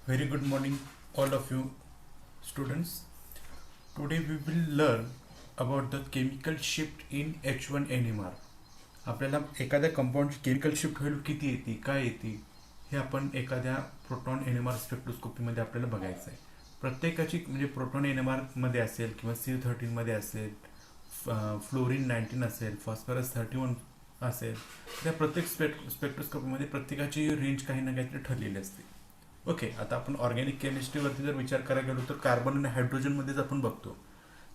Very good morning, all of you students. Today we will learn about the chemical shift in H1 NMR. आपल्याला एखाद्या कंपाऊंडची chemical shift value किती येते, काय येते, हे आपण एखाद्या प्रोटॉन NMR स्पेक्ट्रोस्कोपीमध्ये आपल्याला बघायचं आहे. प्रत्येकाची म्हणजे प्रोटॉन NMR मध्ये असेल किंवा C13 मध्ये असेल, फ्लोरीन 19 असेल, फॉस्फरस 31 असेल, त्या प्रत्येक स्पेक्ट्रोस्कोपीमध्ये प्रत्येकाची रेंज काही ना काहीतरी ठरलेली असते. ओके, आता आपण ऑर्गॅनिक केमिस्ट्रीवरती जर विचार करायला गेलो तर कार्बन आणि हायड्रोजनमध्येच आपण बघतो.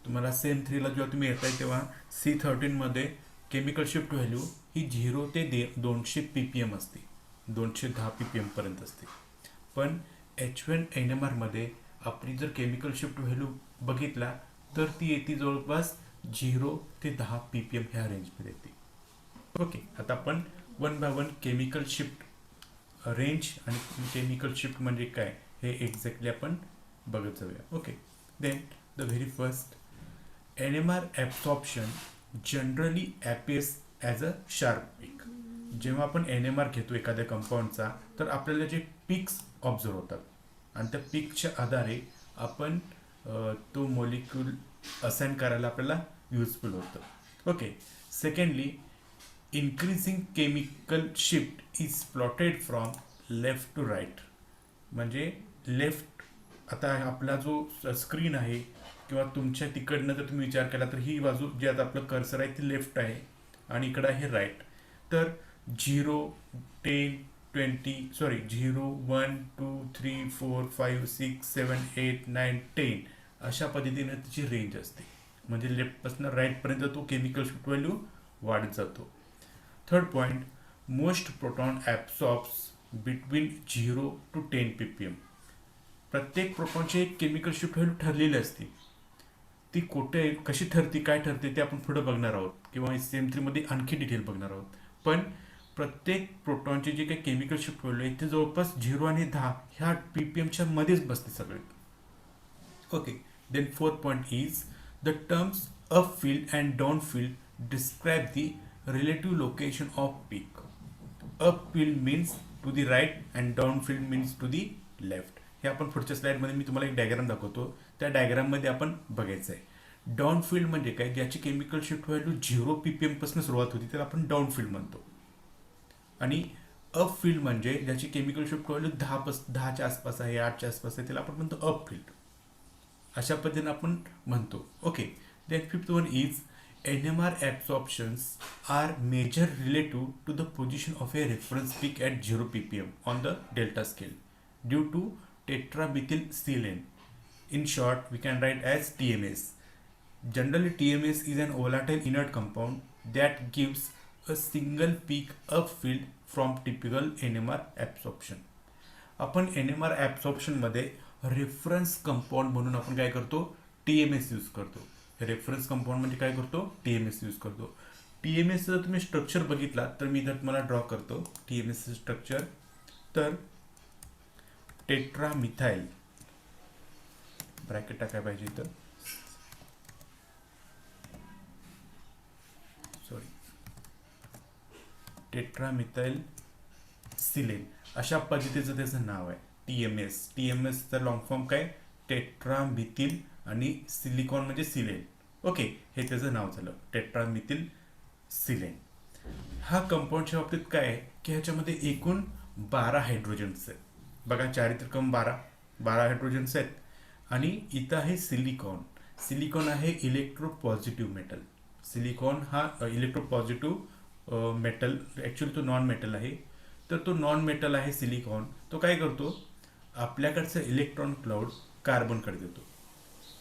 तुम्हाला सेम 3ला जेव्हा तुम्ही येताय तेव्हा C13मध्ये केमिकल शिफ्ट व्हॅल्यू ही 0 ते 200 ppm असते, 210 ppm पर्यंत असते. पण H1 NMR मध्ये आपली जर केमिकल शिफ्ट व्हॅल्यू बघितला तर ती येते जवळपास 0 ते 10 ppm ह्या रेंजमध्ये येते. ओके, आता आपण one by one chemical shift range आणि केमिकल शिफ्ट म्हणजे काय हे एक्झॅक्टली आपण बघत जाऊया. Okay, then the very first, NMR absorption generally appears as a sharp peak. जेव्हा आपण NMR घेतो एखाद्या कंपाऊंडचा तर आपल्याला जे पीक्स ऑब्झर्व होतात आणि त्या पीकच्या आधारे आपण तो मॉलिक्यूल असाइन करायला आपल्याला युजफुल होतं. Okay, secondly, increasing chemical shift is plotted from left to right. म्हणजे लेफ्ट, आता आपला जो स्क्रीन आहे किंवा तुमच्या तिकडनं जर तुम्ही विचार केला तर ही बाजू जी आता आपलं कर्सर आहे ती लेफ्ट आहे आणि इकडं आहे राईट. तर 0 10 20 सॉरी 0 1 2 3 4 5 6 7 8 9 10 अशा पद्धतीने तिची रेंज असते. म्हणजे लेफ्टपासून राईटपर्यंत तो केमिकल शिफ्ट व्हॅल्यू वाढत जातो. Third point, most proton absorbs between 0 to 10 ppm. प्रत्येक प्रोटॉनची एक केमिकल शिफ्ट व्हॅल्यू ठरलेली असते. ती कुठे कशी ठरते, काय ठरते ते आपण पुढे बघणार आहोत किंवा CM3मध्ये आणखी डिटेल बघणार आहोत. पण प्रत्येक प्रोटॉनची जी काही केमिकल शिफ्ट व्हॅल्यू आहे ते जवळपास 0 आणि 10 ह्या ppmच्या मध्येच बसते सगळे. Okay, then fourth point is the terms up field and down field describe the relative location of peak. Upfield means to the right and downfield means to the left. हे आपण पुढच्या स्लाइडमध्ये मी तुम्हाला एक डायग्राम दाखवतो, त्या डायग्राममध्ये आपण बघायचं आहे. डाऊनफिल्ड म्हणजे काय, ज्याची केमिकल शिफ्ट व्हॅल्यू 0 ppm पासून सुरुवात होती त्याला आपण डाऊनफिल्ड म्हणतो. आणि अपफिल्ड म्हणजे ज्याची केमिकल शिफ्ट व्हॅल्यू 10च्या आसपास आहे, 8च्या आसपास आहे, त्याला आपण म्हणतो अपफिल्ड. अशा पद्धतीने आपण म्हणतो. Okay, then fifth one is NMR absorptions are measured relative to the position of a reference peak at 0 ppm on the delta scale due to tetramethylsilane. In short, we can write as TMS. Generally, TMS is an volatile inert compound that gives a single peak upfield from typical NMR absorption. आपण NMR absorption मध्ये reference compound म्हणून आपण काय करतो, TMS use करतो. Reference compound म्हणजे काय करतो, TMS यूज करतो. TMS जर तुम्ही स्ट्रक्चर बघितला तर मी इथं तुम्हाला ड्रॉ करतो TMS स्ट्रक्चर. तर टेट्रामिथाइल, ब्रॅकेट टाकाय पाहिजे इथं, सॉरी, टेट्रामिथाइल सिलेन अशा पद्धतीचं त्याचं नाव आहे TMS. TMSचा लॉंग फॉर्म काय, टेट्रामिथिल आणि सिलिकॉन म्हणजे सिलेन. ओके, हे त्याचं नाव झालं टेट्रामिथिल सिलेन. हा कंपाऊंडच्या बाबतीत काय आहे की ह्याच्यामध्ये एकूण 12 हायड्रोजन्स आहेत. बघा, चारित्रिकम 12 हायड्रोजन्स आहेत. आणि इथं आहे सिलिकॉन. सिलिकॉन आहे इलेक्ट्रोपॉझिटिव्ह मेटल. सिलिकॉन हा इलेक्ट्रोपॉझिटिव्ह मेटल, ॲक्च्युली तो नॉन मेटल आहे. तर तो नॉन मेटल आहे सिलिकॉन. तो काय करतो, आपल्याकडचं इलेक्ट्रॉन क्लाउड कार्बनकडे देतो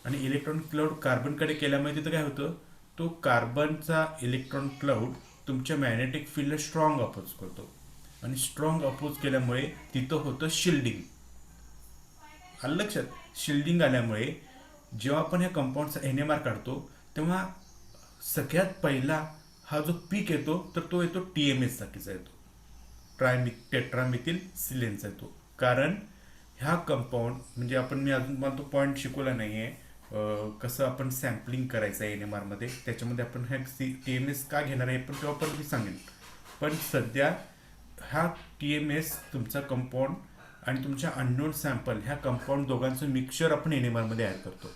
आणि इलेक्ट्रॉन क्लाउड कार्बनकडे केल्यामुळे तिथं काय होतं, तो कार्बनचा इलेक्ट्रॉन क्लाउड तुमच्या मॅग्नेटिक फील्डला स्ट्रॉंग अपोज करतो आणि स्ट्रॉंग अपोज केल्यामुळे तिथं होतं शिल्डिंग. आलं लक्षात, शिल्डिंग आल्यामुळे जेव्हा आपण ह्या कंपाऊंडचा NMR काढतो तेव्हा सगळ्यात पहिला हा जो पीक येतो तर तो येतो TMS साठीचा येतो, टेट्रामिथिल सिलेनचा येतो. कारण ह्या कंपाऊंड म्हणजे मी अजून मला तो पॉईंट शिकवला नाही आहे, कसं आपण सॅम्पलिंग करायचं आहे NMR मध्ये, त्याच्यामध्ये आपण ह्या TMS का घेणार आहे पण तेव्हा मी सांगेन. पण सध्या हा TMS तुमचा कंपाऊंड आणि तुमच्या अननोन सॅम्पल ह्या कंपाऊंड दोघांचं मिक्सचर आपण NMR मध्ये ॲड करतो.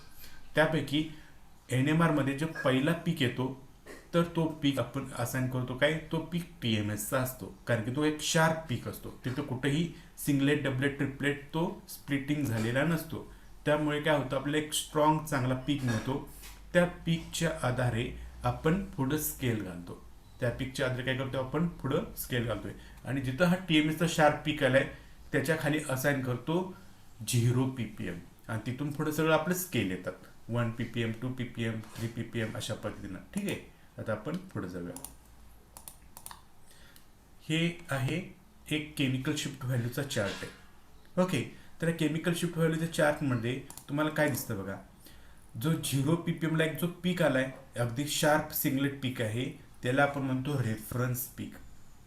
त्यापैकी NMR मध्ये जो पहिला पीक येतो तर तो पीक आपण असाइन करतो काय, तो पीक TMSचा असतो, कारण की तो एक शार्प पीक असतो. तिथं कुठेही सिंगलेट डबलेट ट्रिपलेट तो स्प्लिटिंग झालेला नसतो. त्यामुळे काय होतं, आपल्याला एक स्ट्रॉंग चांगला पीक मिळतो. त्या पीकच्या आधारे आपण पुढं स्केल घालतो. त्या पीकच्या आधारे काय करतो, आपण पुढं स्केल घालतोय. आणि जिथं हा TMSचा शार्प पीक आलाय त्याच्या खाली असाइन करतो 0 ppm, आणि तिथून पुढे सगळं आपलं स्केल येतात. 1 ppm, 2 ppm, 3 ppm अशा पद्धतीनं. ठीक आहे, आता आपण पुढे जाऊया. हे आहे एक केमिकल शिफ्ट व्हॅल्यूचा चार्ट आहे. ओके, तर केमिकल शिफ्ट व्हॅल्यूच्या चार्टमध्ये तुम्हाला काय दिसतं बघा, जो 0 ppm ला एक जो पीक आलाय, अगदी शार्प सिंगलेट पीक आहे, त्याला आपण म्हणतो रेफरन्स पीक,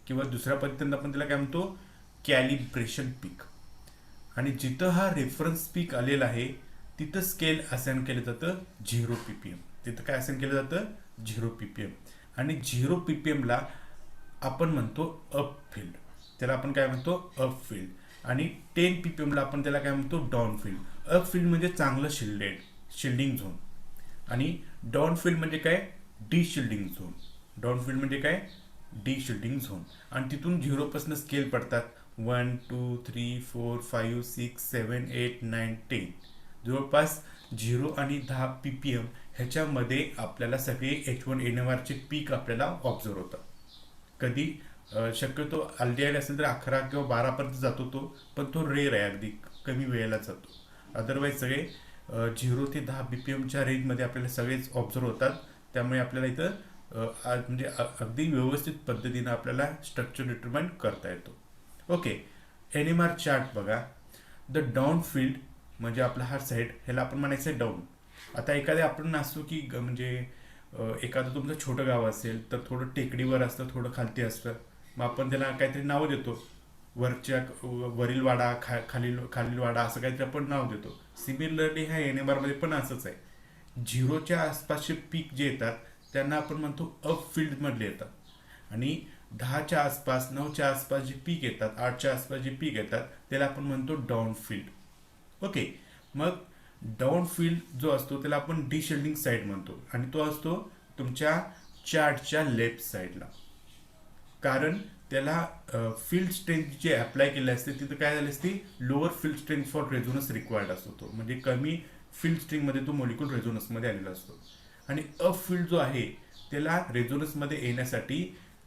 किंवा दुसऱ्या पद्धतीने आपण त्याला काय म्हणतो, कॅलिब्रेशन पीक. आणि जिथं हा रेफरन्स पीक आलेला आहे तिथं स्केल असाइन केलं जातं 0 ppm. तिथं काय असाइन केलं जातं, 0 ppm. आणि 0 ppm ला आपण म्हणतो अप फील्ड, त्याला आपण काय म्हणतो, अप फील्ड. आणि 10 ppm ला आपण त्याला काय म्हणतो, डाऊन फील्ड. अप फील्ड म्हणजे चांगलं शिल्डिंग झोन, आणि डाऊन फील्ड म्हणजे काय, D shielding zone. Down field म्हणजे काय, डी शिल्डिंग झोन. आणि तिथून 0 पासून स्केल पडतात 1 2 3 4 5 6 7 8 9 10. जवळपास 0 आणि 10 ppm ह्याच्यामध्ये आपल्याला सगळे H1NMR चे पीक आपल्याला ऑब्झर्व होतात. कधी शक्यतो अल्डिहाइड असेल तर 11 किंवा 12 पर्यंत जातो तो, पण तो रेअर आहे, अगदी कमी वेळेला जातो. अदरवाईज सगळे 0 ते 10 ppmच्या रेंजमध्ये आपल्याला सगळेच ऑब्झर्व होतात. त्यामुळे आपल्याला इथं म्हणजे अगदी व्यवस्थित पद्धतीनं आपल्याला स्ट्रक्चर डिटरमाइन करता येतो. ओके, NMR चार्ट बघा. द डाऊन फील्ड म्हणजे आपला हा साईड, ह्याला आपण म्हणायचं डाऊन. आता एखाद्या आपण असतो की म्हणजे एखादं तुमचं छोटं गाव असेल तर थोडं टेकडीवर असतं, थोडं खालती असतं, मग आपण त्याला काहीतरी नाव देतो, वरील वाडा, खालील वाडा, असं काहीतरी आपण नाव देतो. सिमिलरली ह्या NMR मध्ये पण असंच आहे. 0च्या आसपासचे पीक जे येतात त्यांना आपण म्हणतो अप फील्ड मधले येतात, आणि 10च्या आसपास, 9च्या आसपास जे पीक येतात, 8च्या आसपास जे पीक येतात त्याला आपण म्हणतो डाऊन फील्ड. ओके, मग डाऊन फील्ड जो असतो त्याला आपण डिशिल्डिंग साईड म्हणतो, आणि तो असतो तुमच्या चार्टच्या लेफ्ट साईडला. कारण त्याला फील्ड स्ट्रेंथ जे अप्लाय केले असते तिथं काय झाले असते, lower field strength for resonance required असतो. तो म्हणजे कमी फील्ड स्ट्रेंथ मध्ये तो मॉलिक्यूल रेझोनन्समध्ये आलेला असतो. आणि अप फील्ड जो आहे त्याला रेझोनन्समध्ये येण्यासाठी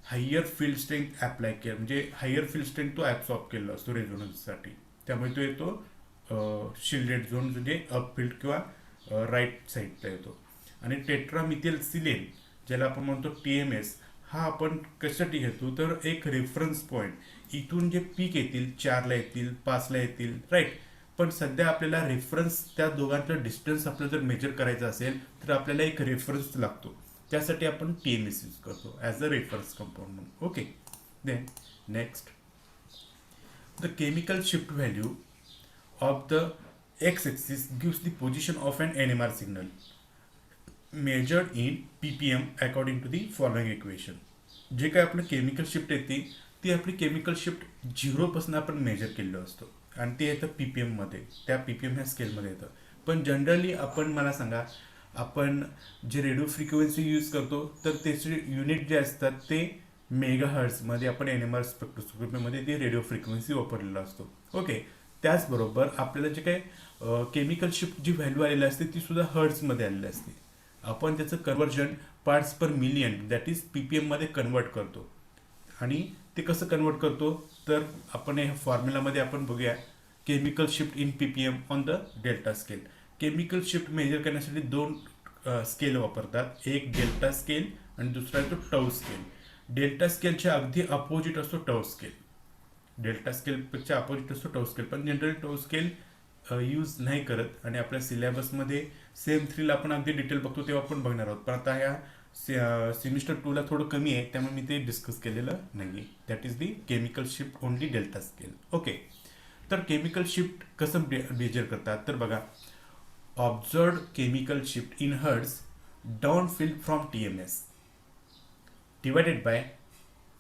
हायर फील्ड स्ट्रेंथ अप्लाय केलं, म्हणजे हायर फील्ड स्ट्रेंथ तो ॲब्सॉर्ब केलेला असतो रेझोनन्ससाठी. त्यामुळे तो येतो शिल्डेड झोन, म्हणजे अप फील्ड किंवा राईट साईडला येतो. आणि टेट्रामिथिल सिलेन ज्याला आपण म्हणतो TMS, हा आपण कशासाठी घेतो तर एक रेफरन्स पॉईंट. इथून जे पीक येतील 4ला येतील, 5ला येतील, राईट. पण सध्या आपल्याला रेफरन्स, त्या दोघांचं डिस्टन्स आपल्याला जर मेजर करायचं असेल तर आपल्याला एक रेफरन्स लागतो. त्यासाठी आपण TMS यूज करतो ॲज अ रेफरन्स कंपाऊंड म्हणून. Okay, then next, the chemical shift value of the x axis gives the position of an NMR signal measured in ppm according to the following equation. जे काय आपलं chemical shift येते ती आपली chemical shift 0 पासून आपण major केलेलं असतो, आणि ते येतं ppm मध्ये, त्या ppm ह्या स्केलमध्ये येतं. पण जनरली आपण, मला सांगा, आपण जे रेडिओ फ्रिक्वेन्सी यूज करतो तर त्याचे युनिट जे असतात ते मेगाहर्ट्झमध्ये आपण NMR स्पेक्ट्रोस्कोपीमध्ये ते रेडिओ फ्रिक्वेन्सी वापरलेला असतो. ओके, त्याचबरोबर आपल्याला जे काही केमिकल शिफ्ट जी व्हॅल्यू आलेली असते ती सुद्धा हर्ट्झमध्ये आलेली असते. आपण त्याचं conversion parts per million that is ppm मध्ये कन्वर्ट करतो. आणि ते कसं कन्वर्ट करतो तर आपण या फॉर्म्युलामध्ये आपण बघूया, chemical shift in ppm on the delta scale. Chemical shift measure करण्यासाठी 2 स्केल वापरतात, एक डेल्टा स्केल आणि दुसरा आहे तो टौ स्केल. डेल्टा स्केलच्या अगदी अपोजिट असतो टौ स्केल. डेल्टा स्केलपेक्षा अपोजिट असतो टौ स्केल, पण जनरली टौ स्केल यूज नाही करत. आणि आपल्या सिलेबसमध्ये सेम 3ला आपण अगदी डिटेल बघतो तेव्हा आपण बघणार आहोत, पण आता ह्या सेमिस्टर 2ला थोडं कमी आहे त्यामुळे मी ते डिस्कस केलेलं नाही. That is the chemical shift only delta scale. Okay, तर केमिकल शिफ्ट कसं मेजर करतात तर बघा, observed chemical shift in hertz down field from TMS divided by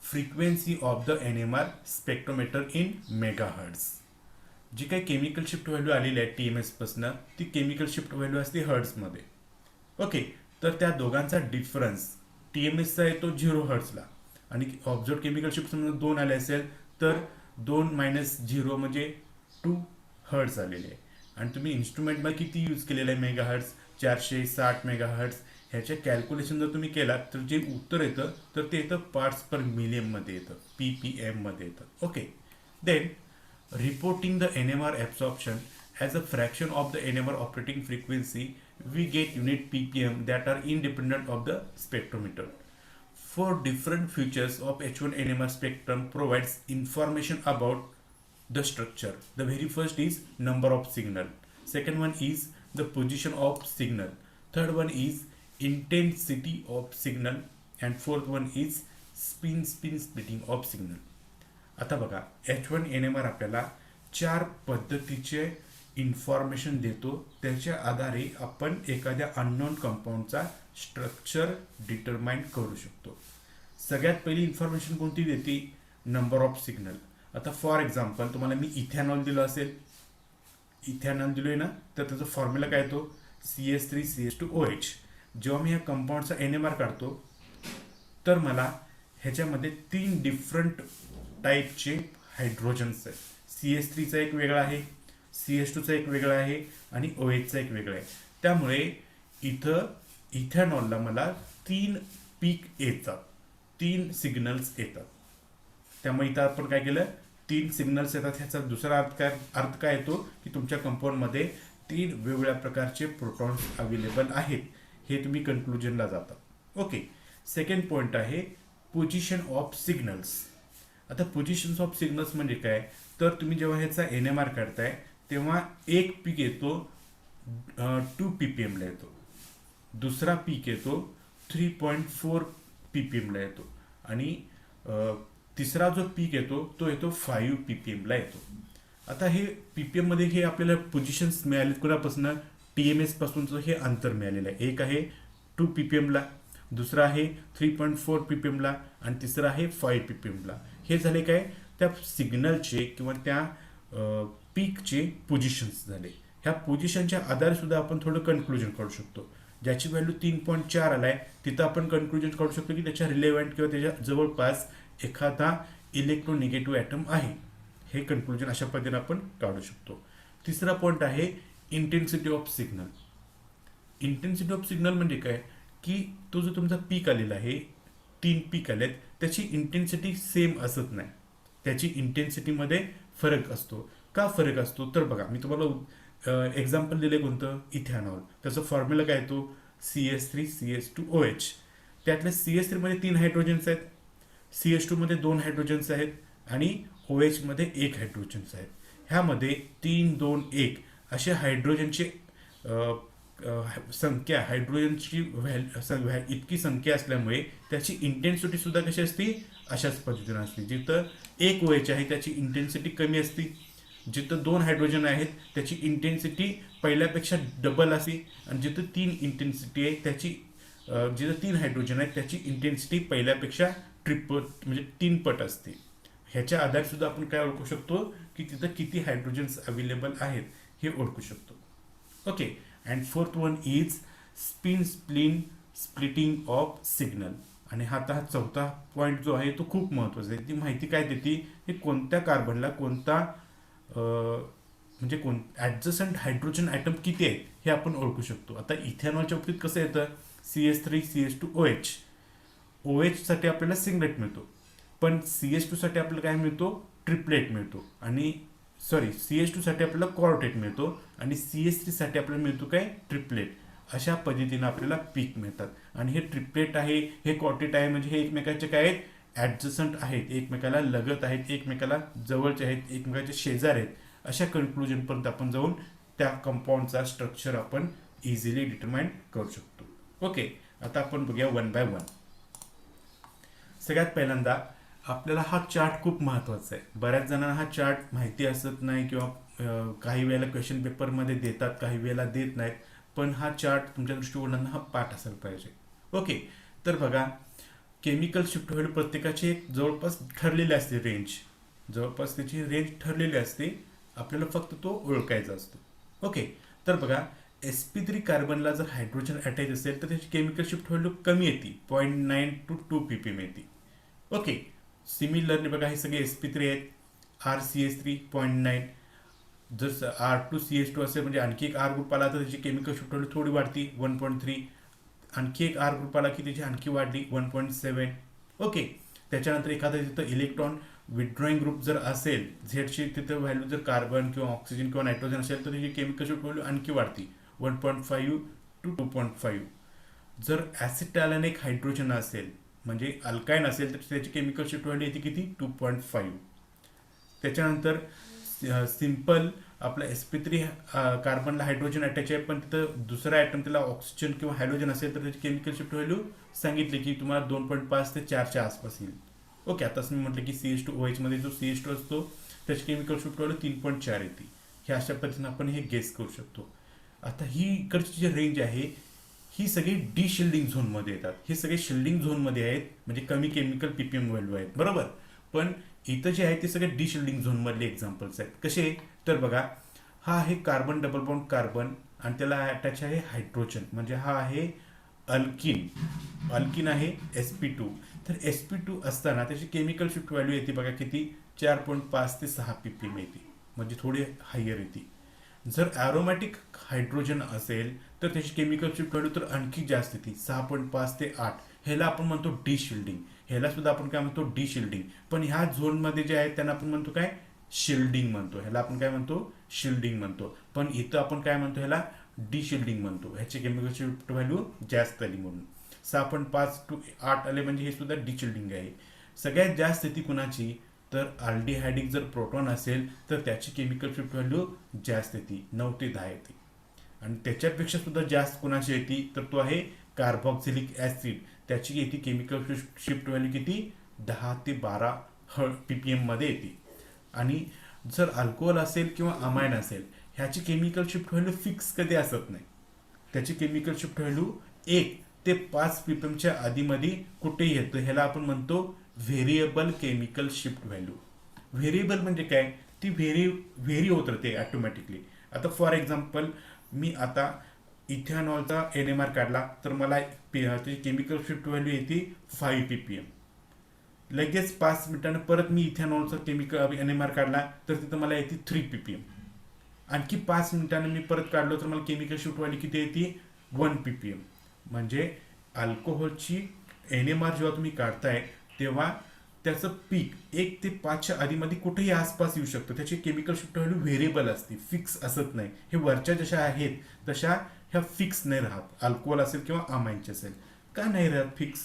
frequency of the NMR spectrometer in megahertz. जी काही chemical shift value आलेली आहे TMS पासून, ती केमिकल शिफ्ट व्हॅल्यू असते हर्ट्समध्ये. ओके, तर त्या दोघांचा डिफरन्स TMSचा येतो 0 हर्ट्सला, आणि ऑब्झर्व केमिकल शिफ्ट समजा 2 आले असेल तर 2 - 0 म्हणजे 2 हर्ट्स आलेले आहे. आणि तुम्ही इन्स्ट्रुमेंटमध्ये किती यूज केलेलं आहे मेगाहर्ट्स, 460 मेगाहर्ट्स. ह्याचे कॅल्क्युलेशन जर तुम्ही केलात तर जे उत्तर येतं तर ते येतं पार्ट्स पर मिलियनमध्ये येतं, PPM मध्ये येतं. Okay, then reporting the NMR absorption as a fraction of the NMR operating frequency, we get unit ppm that are independent of the spectrometer. For different features of H1 NMR spectrum provides information about the structure. The very first is number of signal, second one is the position of signal, third one is intensity of signal, and fourth one is spin splitting of signal. आता बघा, H1 NMR आपल्याला 4 पद्धतीचे information देतो. त्याच्या आधारे आपण एखाद्या unknown कंपाऊंडचा structure determine करू शकतो. सगळ्यात पहिली इन्फॉर्मेशन कोणती देते? Number of signal. आता फॉर एक्झाम्पल तुम्हाला मी इथॅनॉल दिलं असेल, इथॅनॉल दिलोय ना, तर त्याचा फॉर्म्युला काय येतो? CH3CH2OH. जेव्हा मी ह्या कंपाऊंडचा NMR काढतो तर मला ह्याच्यामध्ये 3 डिफरंट टाईपचे हायड्रोजन्स आहेत. CH3चा एक वेगळा आहे, CH2चा एक वेगळा आहे आणि OHचा एक वेगळा आहे. त्यामुळे इथं इथॅनॉलला मला 3 पीक येतात, 3 सिग्नल्स येतात. त्यामुळे इथं आपण काय केलं, 3 सिग्नल्स येतात. ह्याचा दुसरा अर्थ काय येतो की तुमच्या कंपाऊंडमध्ये 3 वेगवेगळ्या प्रकारचे प्रोटॉन्स अवेलेबल आहेत. हे तुम्ही कन्क्लुजनला जाता. ओके, सेकंड पॉईंट आहे पोझिशन ऑफ सिग्नल्स. आता पोझिशन्स ऑफ सिग्नल्स म्हणजे काय, तर तुम्ही जेव्हा ह्याचा NMR काढताय तेव्हा एक पीक येतो 2 ppm ला येतो, दुसरा पीक येतो 3.4 ppm ला येतो, आणि तिसरा जो पीक येतो तो येतो 5 ppm ला येतो. आता हे PPM मध्ये हे आपल्याला पोझिशन्स मिळाले कुणापासून? TMS पासूनचं हे अंतर मिळालेलं आहे. एक आहे 2 ppm ला, दुसरा आहे 3.4 ppm ला, आणि तिसरा आहे 5 ppm ला. हे झाले काय, त्या सिग्नलचे किंवा त्या पीकचे पोझिशन्स झाले. ह्या पोझिशनच्या आधारे सुद्धा आपण थोडं कन्क्लुजन काढू शकतो. ज्याची व्हॅल्यू 3.4 आलाय तिथं आपण कन्क्लुजन काढू शकतो की त्याच्या रिलेव्हंट किंवा त्याच्या जवळपास एखादा इलेक्ट्रोनिगेटिव्ह ॲटम आहे. हे कन्क्लुजन अशा पद्धतीने आपण काढू शकतो. तिसरा पॉईंट आहे intensity of signal. Intensity of signal म्हणजे काय की तो जो तुमचा पीक आलेला आहे, 3 पीक आलेत, त्याची इंटेन्सिटी सेम असत नाही. त्याची इंटेन्सिटीमध्ये फरक असतो. का फरक असतो? तर बघा, मी तुम्हाला एक्झाम्पल दिले कोणतं? इथॅनॉल. त्याचं फॉर्म्युला काय येतो? CH3CH2OH. त्यातल्या CH3 मध्ये 3 हायड्रोजन्स आहेत, CH2 मध्ये 2 हायड्रोजन्स आहेत, आणि OH मध्ये 1 हायड्रोजन्स आहेत. ह्यामध्ये 3, 2, 1 असे हायड्रोजनचे संख्या, हायड्रोजनची इतकी संख्या असल्यामुळे त्याची इंटेन्सिटी सुद्धा कशी असते? अशाच पद्धतीने असते. जिथं 1 OH आहे त्याची इंटेन्सिटी कमी असते, जिथं 2 हायड्रोजन आहेत त्याची इंटेन्सिटी पहिल्यापेक्षा डबल असते, आणि जिथं 3 इंटेन्सिटी आहे त्याची जिथं 3 हायड्रोजन आहेत त्याची इंटेन्सिटी पहिल्यापेक्षा ट्रिपल म्हणजे 3 पट असते. ह्याच्या आधारे सुद्धा आपण काय ओळखू शकतो की तिथं किती हायड्रोजन्स अवेलेबल आहेत हे ओळखू शकतो. Okay, and fourth one is spin splitting of signal. आणि आता हा चौथा पॉईंट जो आहे तो खूप महत्त्वाचा आहे. ती माहिती काय देते? हे कोणत्या कार्बनला कोणता म्हणजे ॲडजसंट हायड्रोजन ॲटम किती आहेत हे आपण ओळखू शकतो. आता इथेनॉलच्या बाबतीत कसं येतं? CH3CH2OH. OH साठी आपल्याला सिंगलेट मिळतो, पण CH2 साठी आपल्याला काय मिळतो? ट्रिपलेट मिळतो. आणि CH2 साठी आपल्याला क्वार्टेट मिळतो, आणि CH3 साठी आपल्याला मिळतो काय? ट्रिपलेट. अशा पद्धतीने आपल्याला पीक मिळतात. आणि हे ट्रिपलेट आहे, हे क्वार्टेट आहे, म्हणजे हे एकमेकांचे काय आहेत? ॲडजसंट आहेत, एकमेकाला लगत आहेत, एकमेकाला जवळचे आहेत, एकमेकांचे शेजार आहेत. अशा कन्क्लुजनपर्यंत आपण जाऊन त्या कंपाऊंडचा स्ट्रक्चर आपण इझिली डिटरमाइन करू शकतो. ओके, आता आपण बघूया 1 by 1. सगळ्यात पहिल्यांदा आपल्याला हा चार्ट खूप महत्त्वाचा आहे. बऱ्याच जणांना हा चार्ट माहिती असत नाही, किंवा काही वेळेला क्वेश्चन पेपरमध्ये देतात, काही वेळेला देत नाहीत. पण हा चार्ट तुमच्या दृष्टिकोनातून हा पाठ असायला पाहिजे. ओके, तर बघा, केमिकल शिफ्ट व्हॅल्यू प्रत्येकाची एक जवळपास ठरलेली असते रेंज, जवळपास त्याची रेंज ठरलेली असते. आपल्याला फक्त तो ओळखायचा असतो. ओके, तर बघा sp3 कार्बनला जर हायड्रोजन अटॅच असेल तर त्याची केमिकल शिफ्ट व्हॅल्यू कमी येते, 0.9 to 2 ppm येते. ओके, सिमिलरली बघा हे सगळे sp3 आहेत. rCH3 0.9, जर R2CH2 असेल म्हणजे आणखी एक R ग्रुप आला तर त्याची केमिकल शिफ्ट व्हॅल्यू थोडी वाढती, 1.3. आणखी एक R ग्रुप आला की त्याची आणखी वाढली, 1.7. ओके, त्याच्यानंतर एखादा तिथं इलेक्ट्रॉन विथड्रॉइंग ग्रुप जर असेल, झेडची तिथं व्हॅल्यू जर कार्बन किंवा ऑक्सिजन किंवा नायट्रोजन असेल तर त्याची केमिकल शिफ्ट व्हॅल्यू आणखी वाढती, 1.5 to 2.5. जर ॲसिटायलॅनिक हायड्रोजन असेल म्हणजे अल्काईन असेल तर त्याची केमिकल शिफ्ट व्हॅल्यू येते किती, 2.5. त्याच्यानंतर सिंपल आपला sp3 कार्बनला हायड्रोजन अटॅच आहे पण तिथं दुसरा ॲटम त्याला ऑक्सिजन किंवा हायड्रोजन असेल तर त्याची केमिकल शिफ्ट व्हॅल्यू सांगितली की तुम्हाला 2.5 ते 4च्या आसपास येईल. ओके, आताच मी म्हटलं की CH2OH मध्ये जो CH2 असतो त्याची केमिकल शिफ्ट व्हॅल्यू 3.4 येते. हे अशा पद्धतीने आपण हे गेस करू शकतो. आता ही इकडची जी रेंज आहे ही सगळी डी शिल्डिंग झोनमध्ये येतात. हे सगळे शिल्डिंग झोनमध्ये आहेत म्हणजे कमी केमिकल पीपीएम व्हॅल्यू आहेत, बरोबर. पण इथं जे आहे ते सगळे डी शिल्डिंग झोनमधले एक्झाम्पल्स आहेत. कसे तर बघा, हा आहे कार्बन डबल बॉन्ड कार्बन आणि त्याला अटॅच आहे हायड्रोजन म्हणजे हा आहे अल्किन. अल्किन आहे sp2. तर sp2 असताना त्याची केमिकल शिफ्ट व्हॅल्यू येते बघा किती, 4.5 ते 6 ppm येते म्हणजे थोडी हायर येते. जर ॲरोमॅटिक हायड्रोजन असेल तर त्याची केमिकल शिफ्ट व्हॅल्यू तर आणखी जास्त येते, 6.5 ते 8. ह्याला आपण म्हणतो डी शिल्डिंग. ह्याला सुद्धा आपण काय म्हणतो, डी शिल्डिंग. पण ह्या झोनमध्ये जे आहे त्यांना आपण म्हणतो काय, शिल्डिंग म्हणतो. ह्याला आपण काय म्हणतो, शिल्डिंग म्हणतो. पण इथं आपण काय म्हणतो, ह्याला डी शिल्डिंग म्हणतो. ह्याची केमिकल शिफ्ट व्हॅल्यू जास्त आली म्हणून 6.5 to 8 आले म्हणजे हे सुद्धा डी शिल्डिंग आहे. सगळ्यात जास्त येते कुणाची, तर अल्डिहायडिक जर प्रोटॉन असेल तर त्याची केमिकल शिफ्ट व्हॅल्यू जास्त येते, 9 ते 10 येते. आणि त्याच्यापेक्षा सुद्धा जास्त कुणाची येते तर तो आहे कार्बॉक्सिलिक ॲसिड. त्याची येते केमिकल शिफ्ट व्हॅल्यू किती, 10 ते 12 ppm मध्ये येते. आणि जर अल्कोहोल असेल किंवा अमाइन असेल ह्याची केमिकल शिफ्ट व्हॅल्यू फिक्स कधी असत नाही. त्याची केमिकल शिफ्ट व्हॅल्यू 1 ते 5 ppmच्या आधीमध्ये कुठेही येतं. ह्याला आपण म्हणतो variable chemical shift value. Variable म्हणजे काय, ती व्हेरी होत राहते ऑटोमॅटिकली. आता फॉर एक्झाम्पल मी आता इथेनॉलचा NMR काढला तर मला त्याची केमिकल शिफ्ट व्हॅल्यू येते 5 ppm. लगेच 5 मिनिटांनी परत मी इथेनॉलचा केमिकल NMR काढला तर तिथं मला येते 3 ppm. आणखी 5 मिनिटांनी मी परत काढलो तर मला केमिकल शिफ्ट व्हॅल्यू किती येते, 1 ppm. म्हणजे अल्कोहोलची NMR जेव्हा तुम्ही काढताय तेव्हा त्याचं पीक 1 ते 5च्या आधीमध्ये कुठेही आसपास येऊ शकतं. त्याची केमिकल शिफ्ट व्हॅल्यू व्हेरिएबल असते, फिक्स असत नाही. हे वरच्या जशा आहेत तशा ह्या फिक्स नाही राहत. अल्कोहोल असेल किंवा अमाइनचे असेल, का नाही राहत फिक्स,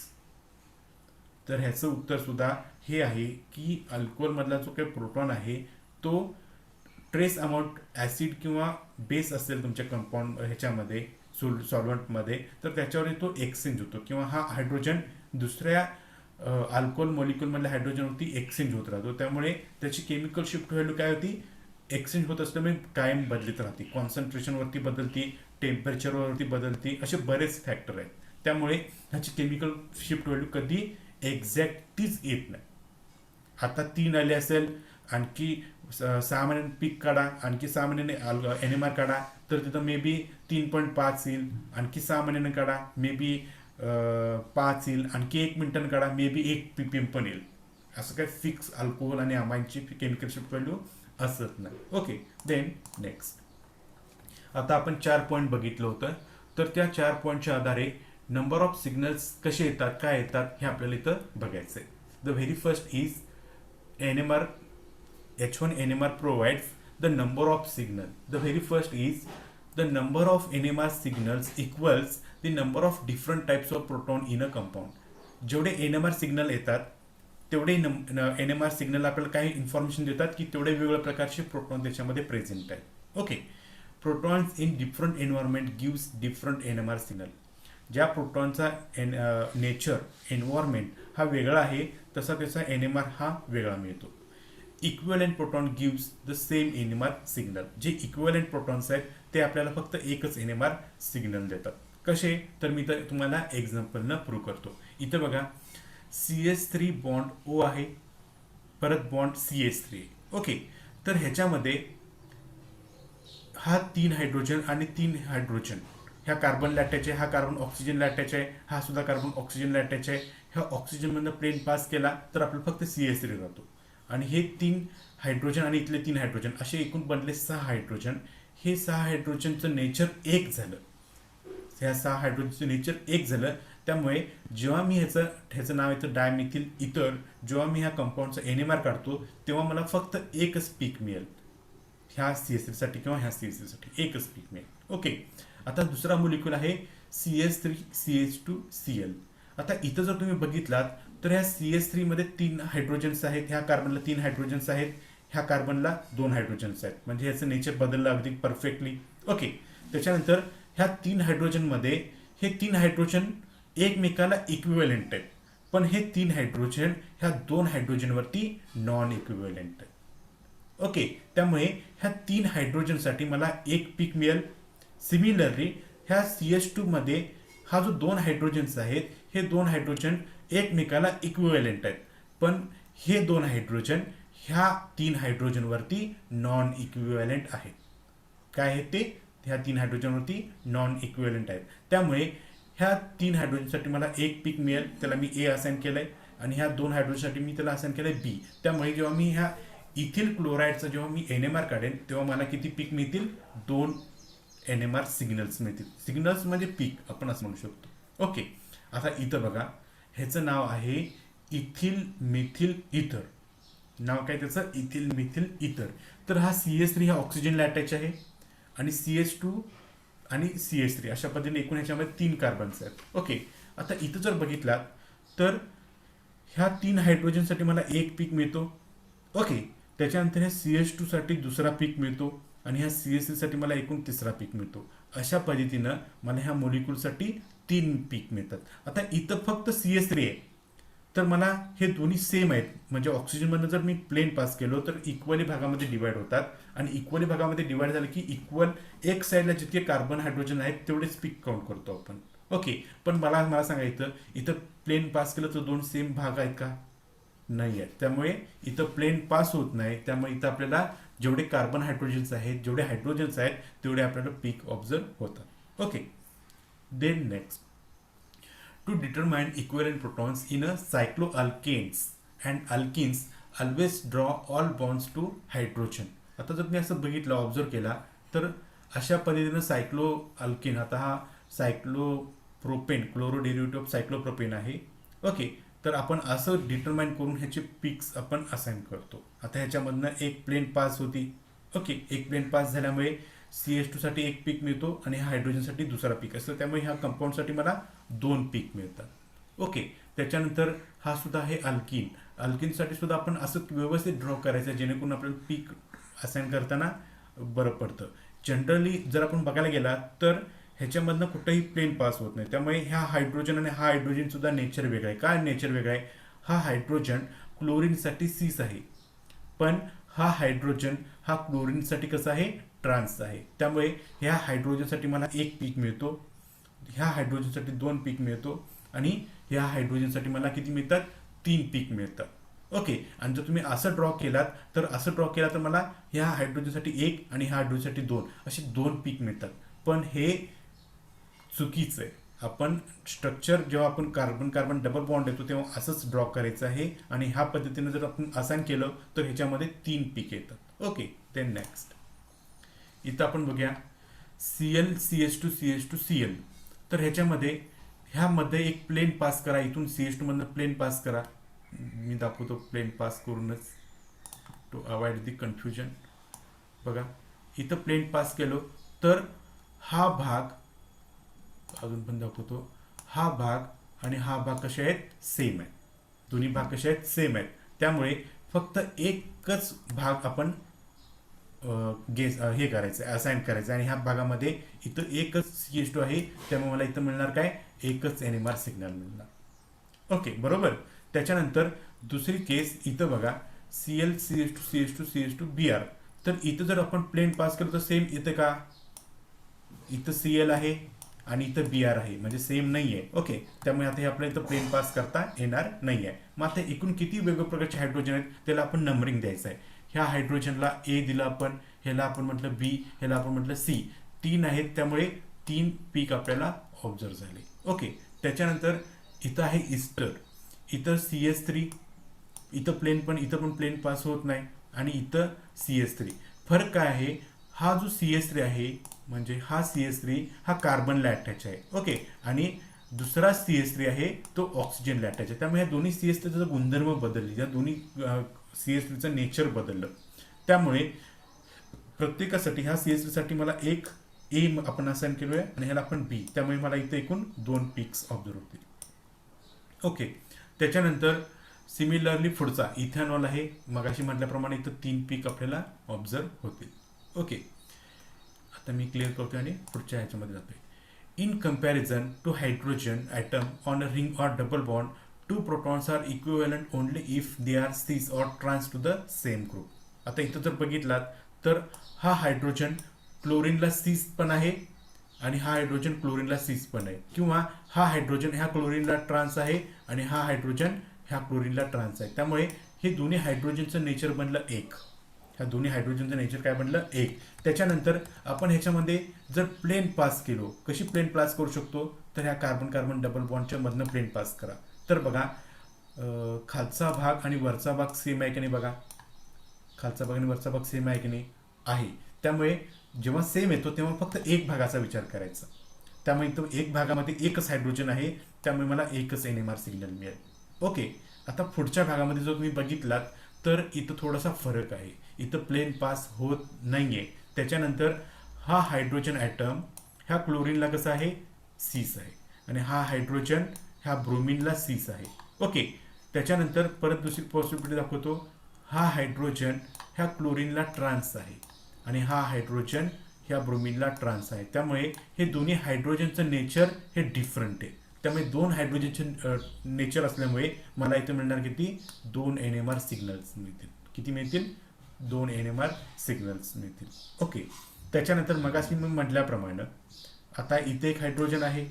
तर ह्याचं उत्तर सुद्धा हे आहे की अल्कोहोल मधला जो काही प्रोटॉन आहे तो ट्रेस अमाऊंट ॲसिड किंवा बेस असेल तुमच्या कंपाऊंड ह्याच्यामध्ये सॉल्वंटमध्ये तर त्याच्यावर तो एक्सचेंज होतो किंवा हा हायड्रोजन दुसऱ्या अल्कोहोल मॉलिक्युलमधल्या हायड्रोजनवरती एक्सचेंज होत राहतो. त्यामुळे त्याची केमिकल शिफ्ट व्हॅल्यू काय होती, एक्सचेंज होत असल्यामुळे कायम बदलत राहते. कॉन्सन्ट्रेशनवरती बदलती, टेम्परेचरवरती बदलती, असे बरेच फॅक्टर आहेत. त्यामुळे ह्याची केमिकल शिफ्ट व्हॅल्यू कधी एक्झॅक्टलीच येत नाही. आता 3 आले असेल, आणखी 6 महिन्याने पीक काढा, आणखी 6 महिन्याने NMR काढा तर तिथं मे बी 3.5 येईल. आणखी 6 महिन्याने काढा मे बी 5 येईल. आणखी 1 मिनिटाने काढा मे बी 1 ppm पण येईल. असं काय फिक्स अल्कोहोल आणि अमाइनची केमिकल शिफ्ट व्हॅल्यू असत नाही. Okay, then next. आता आपण 4 पॉईंट बघितलं होतं तर त्या 4 पॉईंटच्या आधारे नंबर ऑफ सिग्नल्स कसे येतात, काय येतात हे आपल्याला इथं बघायचं आहे. The very first is NMR. H1 NMR provides the number of signal. The very first is the number of NMR signals equals the number of different types of proton in a compound. जेवढे NMR signal येतात तेवढे NMR signal आपल्याला काही information देतात की तेवढे वेगवेगळ्या प्रकारचे प्रोटॉन त्याच्यामध्ये प्रेझेंट आहेत. Okay, protons in different environment gives different NMR signal. ज्या प्रोटॉनचा नेचर एन्व्हायरमेंट हा वेगळा आहे तसा त्याचा NMR हा वेगळा मिळतो. Equivalent proton gives the same NMR signal. जे इक्विव्हॅलेंट प्रोटॉन्स आहेत ते आपल्याला फक्त एकच NMR सिग्नल देतात. कसे, तर मी तर तुम्हाला एक्झाम्पलनं प्रूव्ह करतो. इथं बघा CH3 बॉन्ड O आहे, परत बॉन्ड CH3. ओके, तर ह्याच्यामध्ये हा 3 हायड्रोजन आणि 3 हायड्रोजन, ह्या कार्बनला अटॅच आहे, हा कार्बन ऑक्सिजनला अटॅच आहे, हा सुद्धा कार्बन ऑक्सिजनला अटॅच आहे. ह्या ऑक्सिजनमधनं प्लेन पास केला तर आपल्याला फक्त CH3 राहतो. आणि हे 3 हायड्रोजन आणि इथले 3 हायड्रोजन असे एकूण बनले 6 हायड्रोजन. हे 6 हायड्रोजनचं नेचर एक झालं. ह्या 6 हायड्रोजनचं नेचर एक झालं. त्यामुळे जेव्हा मी ह्याचं नाव येतं डायमिथिल इथर, जेव्हा मी ह्या कंपाऊंडचा NMR काढतो तेव्हा मला फक्त एकच पीक मिळेल. ह्या CH3 साठी किंवा ह्या CH3 साठी एकच पीक मिळेल. ओके. आता दुसरा मोलिक्यूल आहे CH3CH2Cl. आता इथं जर तुम्ही बघितलात तर ह्या CH3 मध्ये 3 हायड्रोजन्स आहेत, ह्या कार्बनला 3 हायड्रोजन्स आहेत, ह्या कार्बनला 2 हायड्रोजन्स आहेत. म्हणजे ह्याचं नेचर बदललं अगदी परफेक्टली. ओके. त्याच्यानंतर ह्या 3 हायड्रोजनमध्ये हे 3 हायड्रोजन एकमेकाला इक्विव्हॅलेंट आहेत, पण हे 3 हायड्रोजन ह्या 2 हायड्रोजनवरती नॉन इक्विव्हॅलेंट आहेत. ओके. त्यामुळे ह्या 3 हायड्रोजनसाठी मला एक पीक मिळेल. सिमिलरली ह्या CH2 मध्ये हा जो 2 हायड्रोजन्स आहेत, हे 2 हायड्रोजन एकमेकाला इक्विव्हॅलेंट आहेत, पण हे 2 हायड्रोजन ह्या 3 हायड्रोजनवरती नॉन इक्विव्हॅलेंट आहेत. काय आहे ते? ह्या 3 हायड्रोजनवरती नॉन इक्विव्हॅलेंट आहेत. त्यामुळे ह्या 3 हायड्रोजनसाठी मला एक पीक मिळेल, त्याला मी A असाइन केलंय, आणि ह्या 2 हायड्रोजनसाठी मी त्याला असाइन केलंय B. त्यामुळे जेव्हा मी ह्या इथिल क्लोराईडचा जेव्हा मी NMR काढेन तेव्हा मला किती पीक मिळतील? 2 NMR सिग्नल्स मिळतील. सिग्नल्स म्हणजे पीक आपण असं म्हणू शकतो. ओके. आता इथं बघा, ह्याचं नाव आहे इथिल मिथिल इथर. नाव काय त्याचं? इथिल मिथिल इथर. तर हा CH3 ह्या ऑक्सिजनला अटॅच आहे, आणि CH2 आणि CH3 अशा पद्धतीने एकूण ह्याच्यामध्ये 3 कार्बन्स आहेत. ओके. आता इथं जर बघितलात तर ह्या 3 हायड्रोजनसाठी मला एक पीक मिळतो. ओके. त्याच्यानंतर ह्या CH2 साठी दुसरा पीक मिळतो, आणि ह्या CH3 साठी मला एकूण तिसरा पीक मिळतो. अशा पद्धतीनं मला ह्या मोलिक्यूलसाठी 3 पीक मिळतात. आता इथं फक्त CH3 आहे, तर मला हे दोन्ही सेम आहेत. म्हणजे ऑक्सिजनमधनं जर मी प्लेन पास केलो तर इक्वली भागामध्ये डिवाइड होतात, आणि इक्वली भागामध्ये डिवाइड झालं की इक्वल एक साईडला जितके कार्बन हायड्रोजन आहेत तेवढेच पीक काउंट करतो आपण. ओके. पण मला सांगायचं, इथं प्लेन पास केलं तर 2 सेम भाग आहेत का? नाही आहेत. त्यामुळे इथं प्लेन पास होत नाही. त्यामुळे इथं आपल्याला जेवढे कार्बन हायड्रोजन्स आहेत, जेवढे हायड्रोजन्स आहेत, तेवढे आपल्याला पीक ऑब्झर्व होतात. Okay. Then next, to determine equivalent protons in a cycloalkanes and alkynes always draw all bonds to hydrogen. आता जर मी असं बघितलं, ऑब्झर्व केला, तर अशा पद्धतीनं सायक्लो अल्किन, आता हा cyclopropane, chloro derivative of cyclopropane आहे. ओके. तर आपण असं डिटरमाइन करून ह्याचे पिक्स आपण असाइन करतो. आता ह्याच्यामधनं एक प्लेन पास होती. ओके. एक प्लेन पास झाल्यामुळे CH2 साठी एक पीक मिळतो, आणि ह्या हायड्रोजनसाठी दुसरा पीक असतो. त्यामुळे ह्या कंपाऊंडसाठी मला 2 पीक मिळतात. ओके. त्याच्यानंतर हा सुद्धा आहे अल्किन. अल्किनसाठी सुद्धा आपण असं व्यवस्थित ड्रॉ करायचं जेणेकरून आपल्याला पीक असाइन करताना बरं पडतं. जनरली जर आपण बघायला गेला तर ह्याच्यामधनं कुठंही प्लेन पास होत नाही. त्यामुळे ह्या हायड्रोजन आणि हा हायड्रोजन सुद्धा नेचर वेगळं आहे. काय नेचर वेगळं आहे? हा हायड्रोजन क्लोरीनसाठी सीस आहे, पण हा हायड्रोजन हा क्लोरीनसाठी कसं आहे? ट्रान्स आहे. त्यामुळे ह्या हायड्रोजनसाठी मला एक पीक मिळतो, ह्या हायड्रोजनसाठी 2 पीक मिळतो, आणि ह्या हायड्रोजनसाठी मला किती मिळतात? 3 पीक मिळतात. ओके. आणि जर तुम्ही असं ड्रॉ केला तर मला ह्या हायड्रोजनसाठी 1 आणि ह्या हायड्रोजनसाठी 2 असे 2 पीक मिळतात. पण हे चुकीचं आहे. आपण स्ट्रक्चर जेव्हा आपण कार्बन कार्बन डबल बॉन्ड येतो तेव्हा असंच ड्रॉ करायचं आहे, आणि ह्या पद्धतीने जर आपण असाइन केलं तर ह्याच्यामध्ये 3 पीक येतात. ओके. देन नेक्स्ट, इथं आपण बघूया Cl CH2 CH2 Cl. तर ह्यामध्ये एक प्लेन पास करा. इथून CH2 मधनं प्लेन पास करा. मी दाखवतो प्लेन पास करूनच, टू अवॉइड दी कन्फ्युजन. बघा, इथं प्लेन पास केलो तर हा भाग, अजून पण दाखवतो, हा भाग आणि हा भाग कसे आहेत? सेम आहेत. दोन्ही भाग कसे आहेत? सेम आहेत. त्यामुळे फक्त एकच भाग आपण हे करायचं, असाइन करायचं, आणि ह्या भागामध्ये इथं एकच CH2 आहे. त्यामुळे मला इथं मिळणार काय? एकच NMR सिग्नल मिळणार. ओके. बरोबर. त्याच्यानंतर दुसरी केस इथं बघा, Cl CH2 CH2 CH2 Br. तर इथं जर आपण प्लेन पास केलं तर सेम येतं का? इथं Cl आहे आणि इथं Br आहे, म्हणजे सेम नाही आहे. ओके. त्यामुळे आता हे आपल्याला इथं प्लेन पास करता येणार नाही आहे. मग आता एकूण किती वेगवेगळ्या प्रकारचे हायड्रोजन आहेत त्याला आपण नंबरिंग द्यायचं आहे. ह्या हायड्रोजनला A दिलं आपण, ह्याला आपण म्हटलं बी, ह्याला आपण म्हटलं सी. 3 आहेत, त्यामुळे 3 पीक आपल्याला ऑब्झर्व झाले. ओके. त्याच्यानंतर इथं आहे ईस्टर, इथं CS3, इथं पण प्लेन पास होत नाही, आणि इथं CS3. फरक काय आहे, हा जो CS3 आहे म्हणजे हा CS3 हा कार्बनला अटॅच आहे. ओके. आणि दुसरा CS3 आहे तो ऑक्सिजनला अटॅच आहे. त्यामुळे ह्या दोन्ही CS3चा गुणधर्म बदलले, या दोन्ही CS3चं नेचर बदललं. त्यामुळे प्रत्येकासाठी ह्या CS3 साठी मला एक ए आपण असाइन केलोय आणि ह्याला आपण बी, त्यामुळे मला इथे एकूण 2 पिक्स ऑब्झर्व होतील. ओके. त्याच्यानंतर सिमिलरली पुढचा इथेनॉल आहे, मगाशी म्हटल्याप्रमाणे इथं 3 पीक आपल्याला ऑब्झर्व होतील. ओके. आता मी क्लिअर करतोय आणि पुढच्या ह्याच्यामध्ये जातोय. In comparison to hydrogen atom on a ring or double bond, 2 protons are equivalent only if they are cis or trans to the same group. आता इथं जर बघितलात तर हा हायड्रोजन क्लोरीनला सीस पण आहे आणि हा हायड्रोजन क्लोरीनला सीस पण आहे, किंवा हा हायड्रोजन ह्या क्लोरीनला ट्रान्स आहे आणि हा हायड्रोजन ह्या क्लोरीनला ट्रान्स आहे. त्यामुळे हे दोन्ही हायड्रोजनचं नेचर बनलं एक. ह्या दोन्ही हायड्रोजनचं नेचर काय बनलं, एक. त्याच्यानंतर आपण ह्याच्यामध्ये जर प्लेन पास केलो, कशी प्लेन पास करू शकतो, तर ह्या कार्बन कार्बन डबल बॉन्डच्या मधनं प्लेन पास करा. तर बघा, खालचा भाग आणि वरचा भाग सेम आहे की नाही, बघा खालचा भाग आणि वरचा भाग सेम आहे की नाही, आहे. त्यामुळे जेव्हा सेम येतो तेव्हा फक्त एक भागाचा विचार करायचा. त्यामुळे तो एक भागामध्ये एकच हायड्रोजन आहे, त्यामुळे मला एकच NMR सिग्नल मिळेल. ओके. आता पुढच्या भागामध्ये जर तुम्ही बघितलात तर इथं थोडासा फरक आहे, इथं प्लेन पास होत नाहीये. त्याच्यानंतर हा हायड्रोजन ॲटम ह्या क्लोरीनला कसा आहे, सीस आहे, आणि हा हायड्रोजन ह्या ब्रोमिनला सीस आहे. ओके. त्याच्यानंतर परत दुसरी पॉसिबिलिटी दाखवतो, हा हायड्रोजन ह्या क्लोरीनला ट्रान्स आहे आणि हा हायड्रोजन ह्या ब्रोमिनला ट्रान्स आहे. त्यामुळे हे दोन्ही हायड्रोजनचं नेचर हे डिफरंट आहे. त्यामुळे 2 हायड्रोजनचे नेचर असल्यामुळे मला इथे मिळणार किती, 2 NMR सिग्नल्स मिळतील. किती मिळतील, 2 NMR सिग्नल्स मिळतील. ओके. त्याच्यानंतर मगाशी मी म्हटल्याप्रमाणे आता इथे एक हायड्रोजन आहे,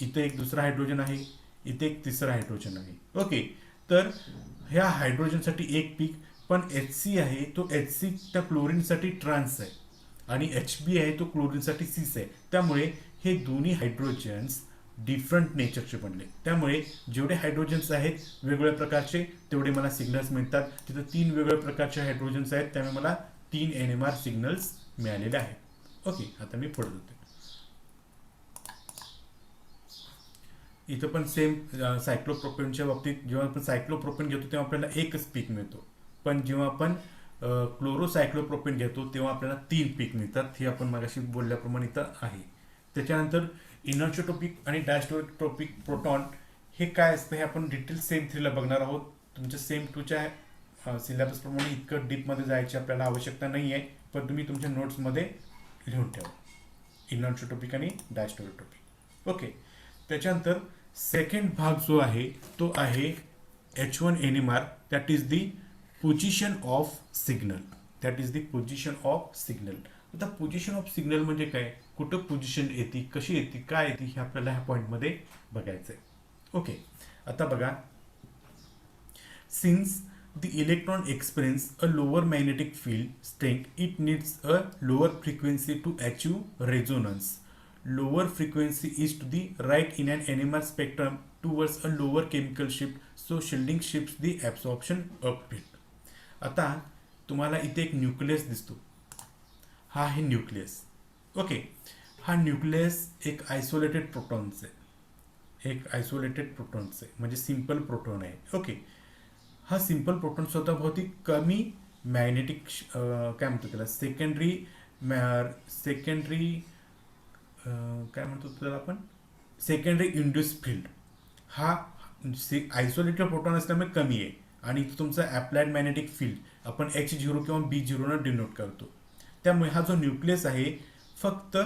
इथे एक दुसरा हायड्रोजन आहे, इथे एक तिसरा हायड्रोजन आहे. ओके. तर ह्या हायड्रोजनसाठी एक पीक, पण HC आहे तो HC त्या क्लोरीनसाठी ट्रान्स आहे आणि HB आहे तो क्लोरीनसाठी सीस आहे. त्यामुळे हे दोन्ही हायड्रोजन्स डिफरंट नेचरचे बनले. त्यामुळे जेवढे हायड्रोजन्स आहेत वेगवेगळ्या प्रकारचे, तेवढे मला सिग्नल्स मिळतात. तिथं 3 वेगवेगळ्या प्रकारचे हायड्रोजन्स आहेत, त्यामुळे मला 3 NMR सिग्नल्स मिळालेले आहेत. ओके. आता मी पुढे जातो. इथं पण सेम सायक्लोप्रोपेनच्या बाबतीत जेव्हा आपण सायक्लोप्रोपेन घेतो तेव्हा आपल्याला एकच पीक मिळतो, पण जेव्हा आपण क्लोरोसायक्लोप्रोपेन घेतो तेव्हा आपल्याला 3 पीक मिळतात. हे आपण मागाशी बोलल्याप्रमाणे इथं आहे. त्याच्यानंतर इनर्शोटोपिक आणि डायस्टोटोपिक प्रोटॉन हे काय असतं हे आपण डिटेल सेम 3ला बघणार आहोत. तुमच्या सेम 2च्या सिलेबसप्रमाणे इतकं डीपमध्ये जायची आपल्याला आवश्यकता नाही आहे, पण तुम्ही तुमच्या नोट्समध्ये लिहून ठेवा इनर्शोटोपिक आणि डायस्टोटोपिक. ओके. त्याच्यानंतर सेकंड भाग जो आहे तो आहे H1 NMR, that is the position of signal. That is the position of signal. आता पोझिशन ऑफ सिग्नल म्हणजे काय, कुठं पोझिशन येते, कशी येते, काय येते, हे आपल्याला ह्या पॉईंटमध्ये बघायचं आहे. ओके. आता बघा, since the electron experience a lower magnetic field strength, it needs a lower frequency to achieve resonance. Lower frequency is to the right in an NMR spectrum towards a lower chemical shift, so shielding shifts the absorption upfield. आता तुम्हाला इथे एक nucleus दिसतो, हा आहे nucleus. Okay. हा nucleus एक isolated protons आहे, एक आयसोलेटेड प्रोटॉन्स आहे म्हणजे सिंपल प्रोटॉन आहे. ओके. हा सिंपल प्रोटॉन स्वतःभोवती कमी मॅग्नेटिक काय म्हणतो त्याला, सेकंडरी काय म्हणतो त्याला आपण, सेकंडरी इंड्यूस फील्ड. हा आयसोलेटेड प्रोटॉन असल्यामुळे कमी आहे, आणि तुमचा अप्लाइड मॅग्नेटिक फील्ड आपण H0 किंवा B0 न डिनोट करतो. त्यामुळे हा जो न्यूक्लियस आहे फक्त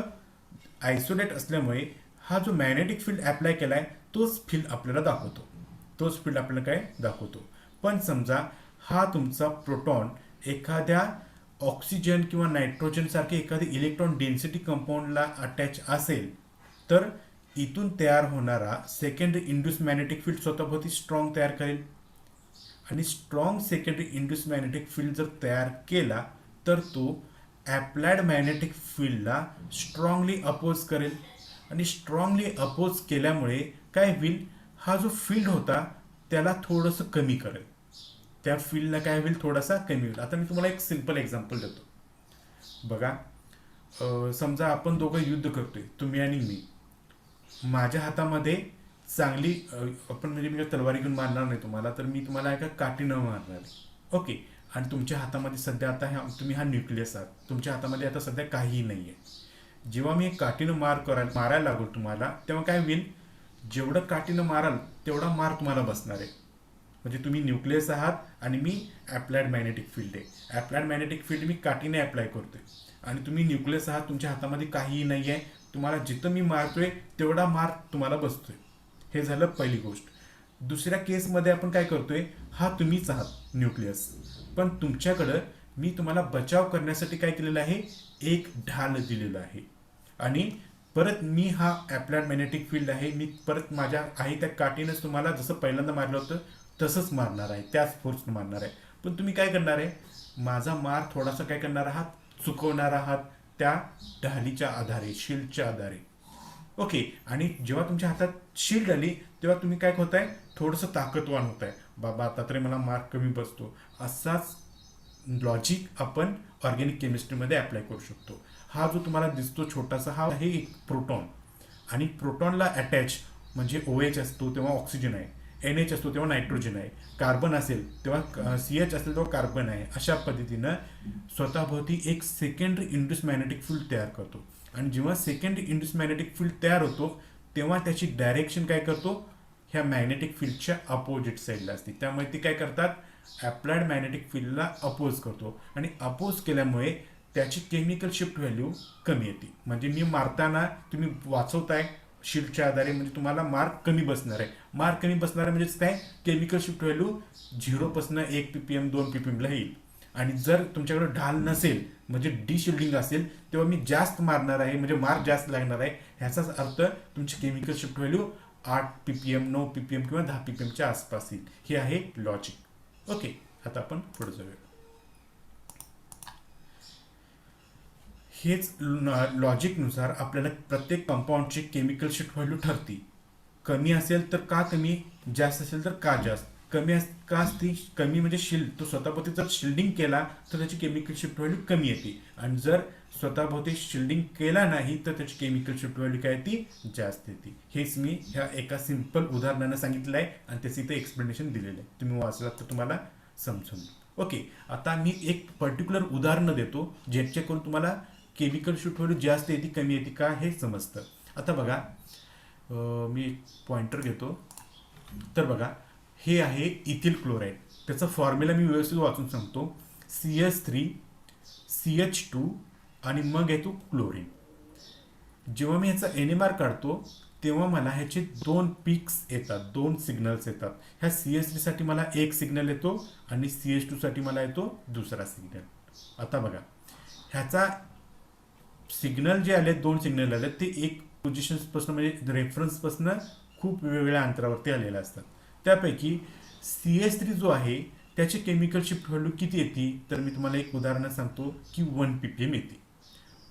आयसोलेट असल्यामुळे हा जो मॅग्नेटिक फील्ड अप्लाय केलाय तोच फील्ड आपल्याला दाखवतो, तोच फील्ड आपल्याला काय दाखवतो. पण समजा हा तुमचा प्रोटॉन एखाद्या ऑक्सिजन किंवा नायट्रोजन सारखे एखादी इलेक्ट्रॉन डेन्सिटी कंपाऊंडला अटॅच असेल, तर इथून तयार होणारा सेकंडरी इंड्यूस मॅग्नेटिक फील्ड स्वतःभोवती स्ट्रॉंग तयार करेल, आणि strong secondary induce magnetic field जर तयार केला तर तो ॲप्लाइड मॅग्नेटिक फील्डला स्ट्रॉंगली अपोज करेल आणि स्ट्रॉंगली अपोज केल्यामुळे काय होईल, हा जो फील्ड होता त्याला थोडंसं कमी करेल, त्या फील्डला काय होईल, थोडासा कमी होईल. आता मी तुम्हाला एक सिंपल एक्झाम्पल देतो बघा. समजा आपण दोघं युद्ध करतोय, तुम्ही आणि मी. माझ्या हातामध्ये चांगली आपण म्हणजे मी तलवारी घेऊन मारणार नाही तुम्हाला, तर मी तुम्हाला एका काठीनं मारणार आहे. ओके. आणि तुमच्या हातामध्ये सध्या आता तुम्ही हा न्यूक्लियस आहात, तुमच्या हातामध्ये आता सध्या काहीही नाही आहे. जेव्हा मी एक काठीनं मारायला लागलो तुम्हाला, तेव्हा काय होईल, जेवढं काठीनं माराल तेवढा मार तुम्हाला बसणार आहे. म्हणजे तुम्ही न्यूक्लियस आहात आणि मी ॲप्लाइड मॅग्नेटिक फील्ड आहे. ॲप्लाइड मॅग्नेटिक फील्ड मी काठीने अप्लाय करतोय आणि तुम्ही न्यूक्लियस आहात, तुमच्या हातामध्ये काहीही नाही आहे. तुम्हाला जिथं मी मारतोय तेवढा मार तुम्हाला बसतोय. हे झालं पहिली गोष्ट. दुसऱ्या केसमध्ये आपण काय करतोय, हा तुम्हीच आहात न्यूक्लियस, पण तुमच्याकडं मी तुम्हाला बचाव करण्यासाठी काय केलेलं आहे, एक ढाल दिलेला आहे. आणि परत मी हा ॲप्लाइड मॅग्नेटिक फील्ड आहे, मी परत माझ्या आहे त्या काठीनंच तुम्हाला जसं पहिल्यांदा मारलं होतं तसंच मारणार आहे, त्याच फोर्सनं मारणार आहे. पण तुम्ही काय करणार आहे, माझा मार थोडासा काय करणार आहात, चुकवणार आहात त्या ढालीच्या आधारे, शिल्डच्या आधारे. ओके. आणि जेव्हा तुमच्या हातात शिल्ड आली तेव्हा तुम्ही काय होताय, थोडंसं ताकदवान होत आहे, बाबा आता तरी मला मार्क कमी बसतो. असाच लॉजिक आपण ऑर्गॅनिक केमिस्ट्रीमध्ये अप्लाय करू शकतो. हा जो तुम्हाला दिसतो छोटासा, हा आहे एक प्रोटॉन. आणि प्रोटॉनला अटॅच म्हणजे OH असतो तेव्हा ऑक्सिजन आहे, NH असतो तेव्हा नायट्रोजन आहे, कार्बन असेल तेव्हा CH असेल तेव्हा कार्बन आहे. अशा पद्धतीनं स्वतःभोवती एक सेकंडरी इंड्यूस मॅग्नेटिक फील्ड तयार करतो. आणि जेव्हा सेकंडरी इंड्यूस मॅग्नेटिक फील्ड तयार होतो तेव्हा त्याची डायरेक्शन काय करतो, ह्या मॅग्नेटिक फील्डच्या अपोजिट साईडला असते. त्यामुळे ते काय करतात, ॲप्लाइड मॅग्नेटिक फील्डला अपोज करतो. आणि अपोज केल्यामुळे त्याची केमिकल शिफ्ट व्हॅल्यू कमी येते. म्हणजे मी मारताना तुम्ही वाचवताय शिल्डच्या आधारे, म्हणजे तुम्हाला मार्क कमी बसणार आहे. मार्क कमी बसणार आहे म्हणजेच काय, chemical shift value 0 1 ppm 2 ppm ला येईल. आणि जर तुमच्याकडे ढाल नसेल म्हणजे डिशिल्डिंग असेल तेव्हा मी जास्त मारणार आहे, म्हणजे मार्क जास्त लागणार आहे. ह्याचाच अर्थ तुमची chemical shift value 8 ppm 9 ppm किंवा 10 ppm च्या आसपास येईल. हे आहे लॉजिक. ओके. आता आपण पुढे जाऊया. हेच लॉजिकनुसार आपल्याला प्रत्येक कंपाऊंडची केमिकल शिफ्ट व्हॅल्यू ठरते. कमी असेल तर का कमी, जास्त असेल तर का जास्त. का असते कमी म्हणजे शिल्ड, तो स्वतःभोवती जर शिल्डिंग केला तर त्याची केमिकल शिफ्ट व्हॅल्यू कमी येते. आणि जर स्वतःभोवती शिल्डिंग केला नाही तर त्याची केमिकल शिफ्ट व्हॅल्यू काय येते, जास्त येते. हेच मी ह्या एका सिंपल उदाहरणानं सांगितलं आहे आणि त्याचं इथे एक्सप्लेनेशन दिलेलं आहे. तुम्ही वाचलात तर तुम्हाला समजून. ओके. आता मी एक पर्टिक्युलर उदाहरण देतो ज्याच्याकडून तुम्हाला केमिकल शिफ्ट व्हॅल्यू जास्त येते कमी येते का हे समजतं. आता बघा, मी एक पॉइंटर घेतो. तर बघा, हे आहे इथिल क्लोराईड. त्याचा फॉर्म्युला मी व्यवस्थित वाचून सांगतो. CH3 CH2 आणि मग येतो क्लोरीन. जेव्हा मी ह्याचा NMR काढतो तेव्हा मला ह्याचे 2 पीक्स येतात, 2 सिग्नल्स येतात. ह्या CH3 साठी मला एक सिग्नल येतो आणि CH2 साठी मला येतो दुसरा सिग्नल. आता बघा, ह्याचा सिग्नल जे आले, 2 सिग्नल आले, ते एक पोझिशन्सपासून म्हणजे रेफरन्सपासून खूप वेगवेगळ्या अंतरावरती आलेले असतात. त्यापैकी CH3 जो आहे त्याची केमिकल शिफ्ट व्हॅल्यू किती येते, तर मी तुम्हाला एक उदाहरण सांगतो की 1 ppm येते.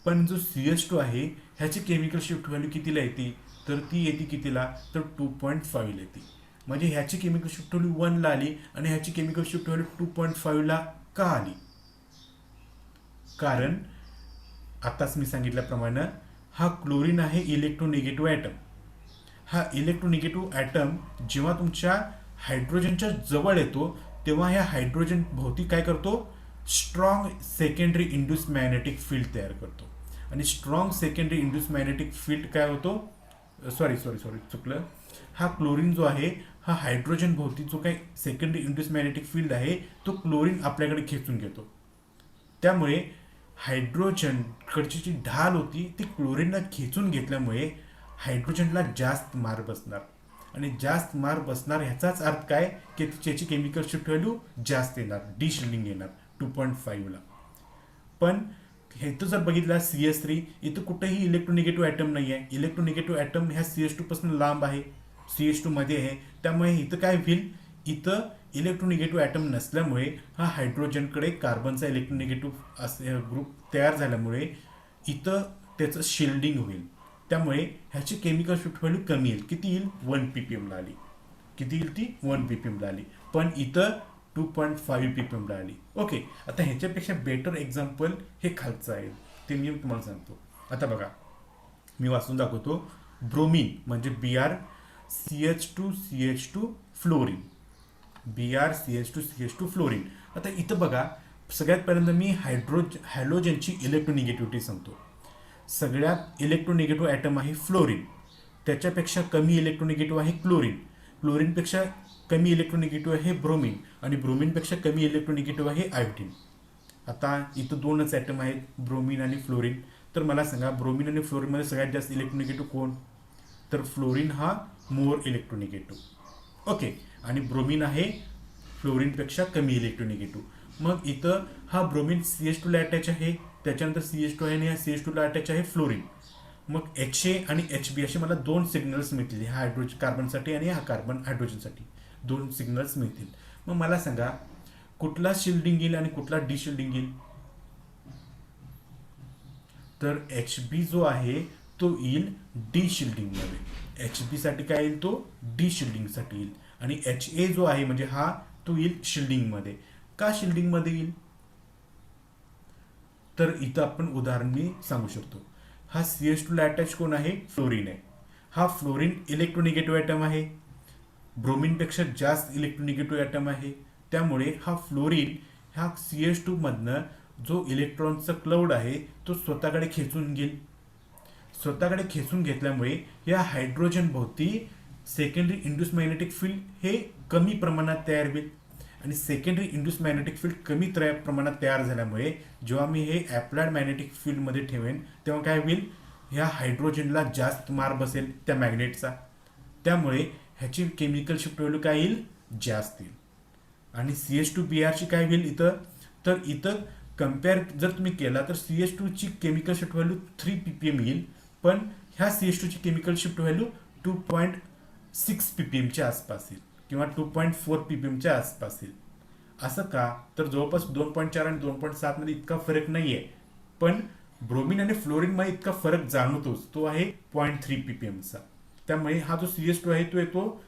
पण जो CH2 आहे ह्याची केमिकल शिफ्ट व्हॅल्यू कितीला येते, तर ती येते कितीला, तर 2.5 येते. म्हणजे ह्याची केमिकल शिफ्ट व्हॅल्यू 1 ला आली आणि ह्याची केमिकल शिफ्ट व्हॅल्यू 2.5 ला का आली, कारण आताच मी सांगितल्याप्रमाणे हा क्लोरीन आहे इलेक्ट्रोनिगेटिव्ह ॲटम. हा इलेक्ट्रोनिगेटिव्ह ॲटम जेव्हा तुमच्या हायड्रोजनच्या जवळ येतो तेव्हा ह्या हायड्रोजन भोवती काय करतो, strong secondary induce magnetic field तयार करतो. आणि strong secondary induce magnetic field काय होतो, सॉरी चुकलं. हा क्लोरीन जो आहे हा हायड्रोजन भोवती जो काही सेकंडरी इंड्यूस मॅग्नेटिक फील्ड आहे तो क्लोरीन आपल्याकडे खेचून घेतो. त्यामुळे हायड्रोजनकडची जी ढाल होती ती क्लोरीनला खेचून घेतल्यामुळे हायड्रोजनला जास्त मार बसणार. आणि जास्त मार बसणार ह्याचाच अर्थ काय, की त्याची केमिकल शिफ्ट व्हॅल्यू जास्त येणार, डिशिल्डिंग येणार 2.5 ला. पण हे तर जर बघितलं CH3, इथं कुठेही इलेक्ट्रोनिगेटिव्ह ॲटम नाही आहे. इलेक्ट्रोनिगेटिव्ह ॲटम ह्या CH2 पासून लांब आहे, CH2 मध्ये आहे. त्यामुळे इथं काय होईल, इथं इलेक्ट्रोनिगेटिव्ह ॲटम नसल्यामुळे हा हायड्रोजनकडे कार्बनचा इलेक्ट्रोनिगेटिव्ह असे ग्रुप तयार झाल्यामुळे इथं त्याचं शिल्डिंग होईल. त्यामुळे ह्याची केमिकल शिफ्ट व्हॅल्यू कमी येईल. किती येईल? 1 ppm ला आली. किती येईल ती? 1 ppm ला आली. पण इथं 2.5 ppm ला आली. ओके, आता ह्याच्यापेक्षा बेटर एक्झाम्पल हे खालचं आहे, ते मी तुम्हाला सांगतो. आता बघा, मी वाचून दाखवतो. ब्रोमीन म्हणजे BrCH2CH2 फ्लोरीन. BrCH2CH2 fluorine. आता इथं बघा, सगळ्यात पहिल्यांदा मी हॅलोजनची इलेक्ट्रोनिगेटिव्हिटी सांगतो. सगळ्यात इलेक्ट्रोनिगेटिव्ह ॲटम आहे फ्लोरीन. त्याच्यापेक्षा कमी इलेक्ट्रोनिगेटिव्ह आहे क्लोरीन. क्लोरीनपेक्षा कमी इलेक्ट्रोनिगेटिव्ह आहे ब्रोमीन. आणि ब्रोमीनपेक्षा कमी इलेक्ट्रोनिगेटिव्ह आहे आयोडीन. आता इथं दोनच ॲटम आहेत, ब्रोमीन आणि फ्लोरीन. तर मला सांगा, ब्रोमीन आणि फ्लोरीनमध्ये सगळ्यात जास्त इलेक्ट्रोनिगेटिव्ह कोण? तर फ्लोरीन हा मोर इलेक्ट्रोनिगेटिव्ह. ओके, आणि ब्रोमीन आहे फ्लोरीनपेक्षा कमी इलेक्ट्रोनिगेटिव्ह. मग इथं हा ब्रोमीन CH2 ला अटॅच आहे, त्याच्यानंतर CH2 आहे आणि या CH2 ला अटॅच आहे फ्लोरीन. मग HA आणि HB असे मला दोन सिग्नल्स मिळतील, ह्या हायड्रोजन कार्बनसाठी आणि हा कार्बन हायड्रोजनसाठी दोन सिग्नल्स मिळतील. मग मला सांगा, कुठला शिल्डिंग येईल आणि कुठला डिशिल्डिंग येईल? तर HB जो आहे तो येईल डी शिल्डिंग मध्ये. HB साठी काय येईल? तो डी शिल्डिंग साठी येईल. आणि HA जो आहे म्हणजे हा, तो येईल शिल्डिंग मध्ये. का शिल्डिंग मध्ये येईल? तर इथं आपण उदाहरण मी सांगू शकतो. हा CH2 ला अटॅच कोण आहे? फ्लोरीन आहे. हा फ्लोरीन इलेक्ट्रोनिगेटिव्ह ॲटम आहे, ब्रोमीनपेक्षा जास्त इलेक्ट्रोनिगेटिव्ह ॲटम आहे. त्यामुळे हा फ्लोरीन ह्या CH2 मधनं जो इलेक्ट्रॉनचा क्लाउड आहे तो स्वतःकडे खेचून घेईल. स्वतःकडे खेचून घेतल्यामुळे या हायड्रोजन भोवती सेकंडरी इंड्यूस मॅग्नेटिक फील्ड हे कमी प्रमाणात तयार होईल. आणि सेकंडरी इंड्यूस मॅग्नेटिक फील्ड कमी प्रमाणात तयार झाल्यामुळे जेव्हा मी हे अप्लाइड मॅग्नेटिक फील्डमध्ये ठेवेन तेव्हा काय होईल? ह्या हायड्रोजनला जास्त मार बसेल त्या मॅग्नेटचा. त्यामुळे ह्याची केमिकल शिफ्ट व्हॅल्यू काय येईल? जास्त येईल. आणि CH2Br ची काय होईल इथं? तर इथं कम्पेअर जर तुम्ही केला तर CH2 ची केमिकल शिफ्ट व्हॅल्यू 3 ppm येईल, पण ह्या CH2 ची केमिकल शिफ्ट व्हॅल्यू 2.6 ppm च्या आसपास येईल किंवा 2.4 ppm च्या आसपास येईल. असं का? तर जवळपास 2.4 आणि 2.7 मध्ये इतका फरक नाहीये, पण ब्रोमीन आणि फ्लोरीन मध्ये इतका फरक जाणवतोच. तो आहे 0.3 ppm चा. त्यामुळे हा जो CH2 आहे तो येतो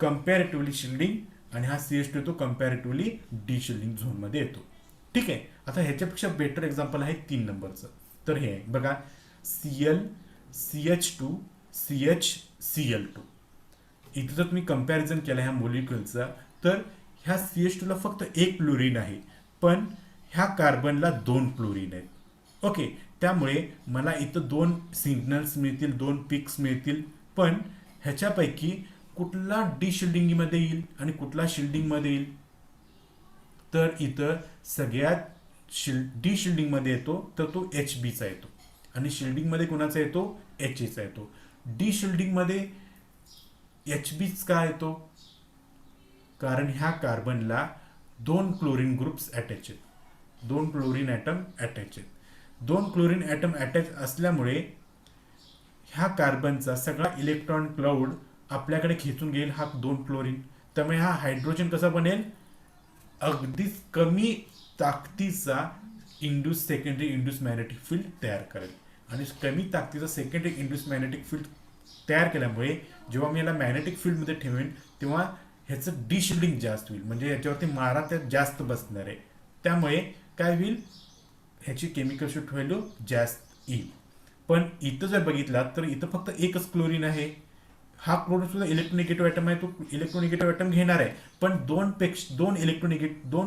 कम्पॅरेटिव्हली शिल्डिंग आणि हा CH2 येतो कम्पॅरेटिव्हली डी शिल्डिंग झोन मध्ये येतो. ठीक आहे. आता ह्याच्यापेक्षा बेटर एक्झाम्पल आहे 3 नंबरचं. तर हे आहे बघा, Cl CH2 CH Cl2. इथे जर तुम्ही कंपॅरिझन केलं ह्या मोलिक्युलचा, तर ह्या CH2 ला फक्त एक फ्लोरीन आहे, पण ह्या कार्बनला 2 फ्लोरीन आहेत. ओके, त्यामुळे मला इथं 2 सिग्नल्स मिळतील, 2 पिक्स मिळतील. पण ह्याच्यापैकी कुठला डी शिल्डिंग मध्ये येईल आणि कुठला शिल्डिंग मध्ये येईल? तर इथं सगळ्यात डी शिल्डिंग मध्ये येतो तर तो HB चा येतो आणि शिल्डिंग मध्ये कुणाचा येतो? HA चा येतो. डी शिल्डिंग मध्ये HB का येतो? कारण ह्या कार्बनला 2 क्लोरीन ग्रुप्स अटॅच आहेत, 2 क्लोरीन ॲटम अटॅच आहेत. 2 क्लोरीन ॲटम अटॅच असल्यामुळे ह्या कार्बनचा सगळा इलेक्ट्रॉन क्लाउड आपल्याकडे खेचून घेईल हा 2 क्लोरीन. त्यामुळे हा हायड्रोजन कसा बनेल? अगदीच कमी ताकदीचा सेकंडरी इंड्यूस मॅग्नेटिक फील्ड तयार करेल. आणि कमी ताकदीचा सेकंडरी इंड्यूस मॅग्नेटिक फील्ड तयार केल्यामुळे जेव्हा मी याला मॅग्नेटिक फील्डमध्ये ठेवेन तेव्हा ह्याचं डिशिल्डिंग जास्त होईल, म्हणजे ह्याच्यावरती मारा त्यात जास्त बसणार आहे. त्यामुळे काय होईल? ह्याची केमिकल शिफ्ट व्हॅल्यू जास्त येईल. पण इथं जर बघितला तर इथं फक्त एकच क्लोरीन आहे. हा क्लोरीन सुद्धा इलेक्ट्रोनिगेटिव्ह ॲटम आहे, तो इलेक्ट्रोनिगेटिव्ह ॲटम घेणार आहे. पण 2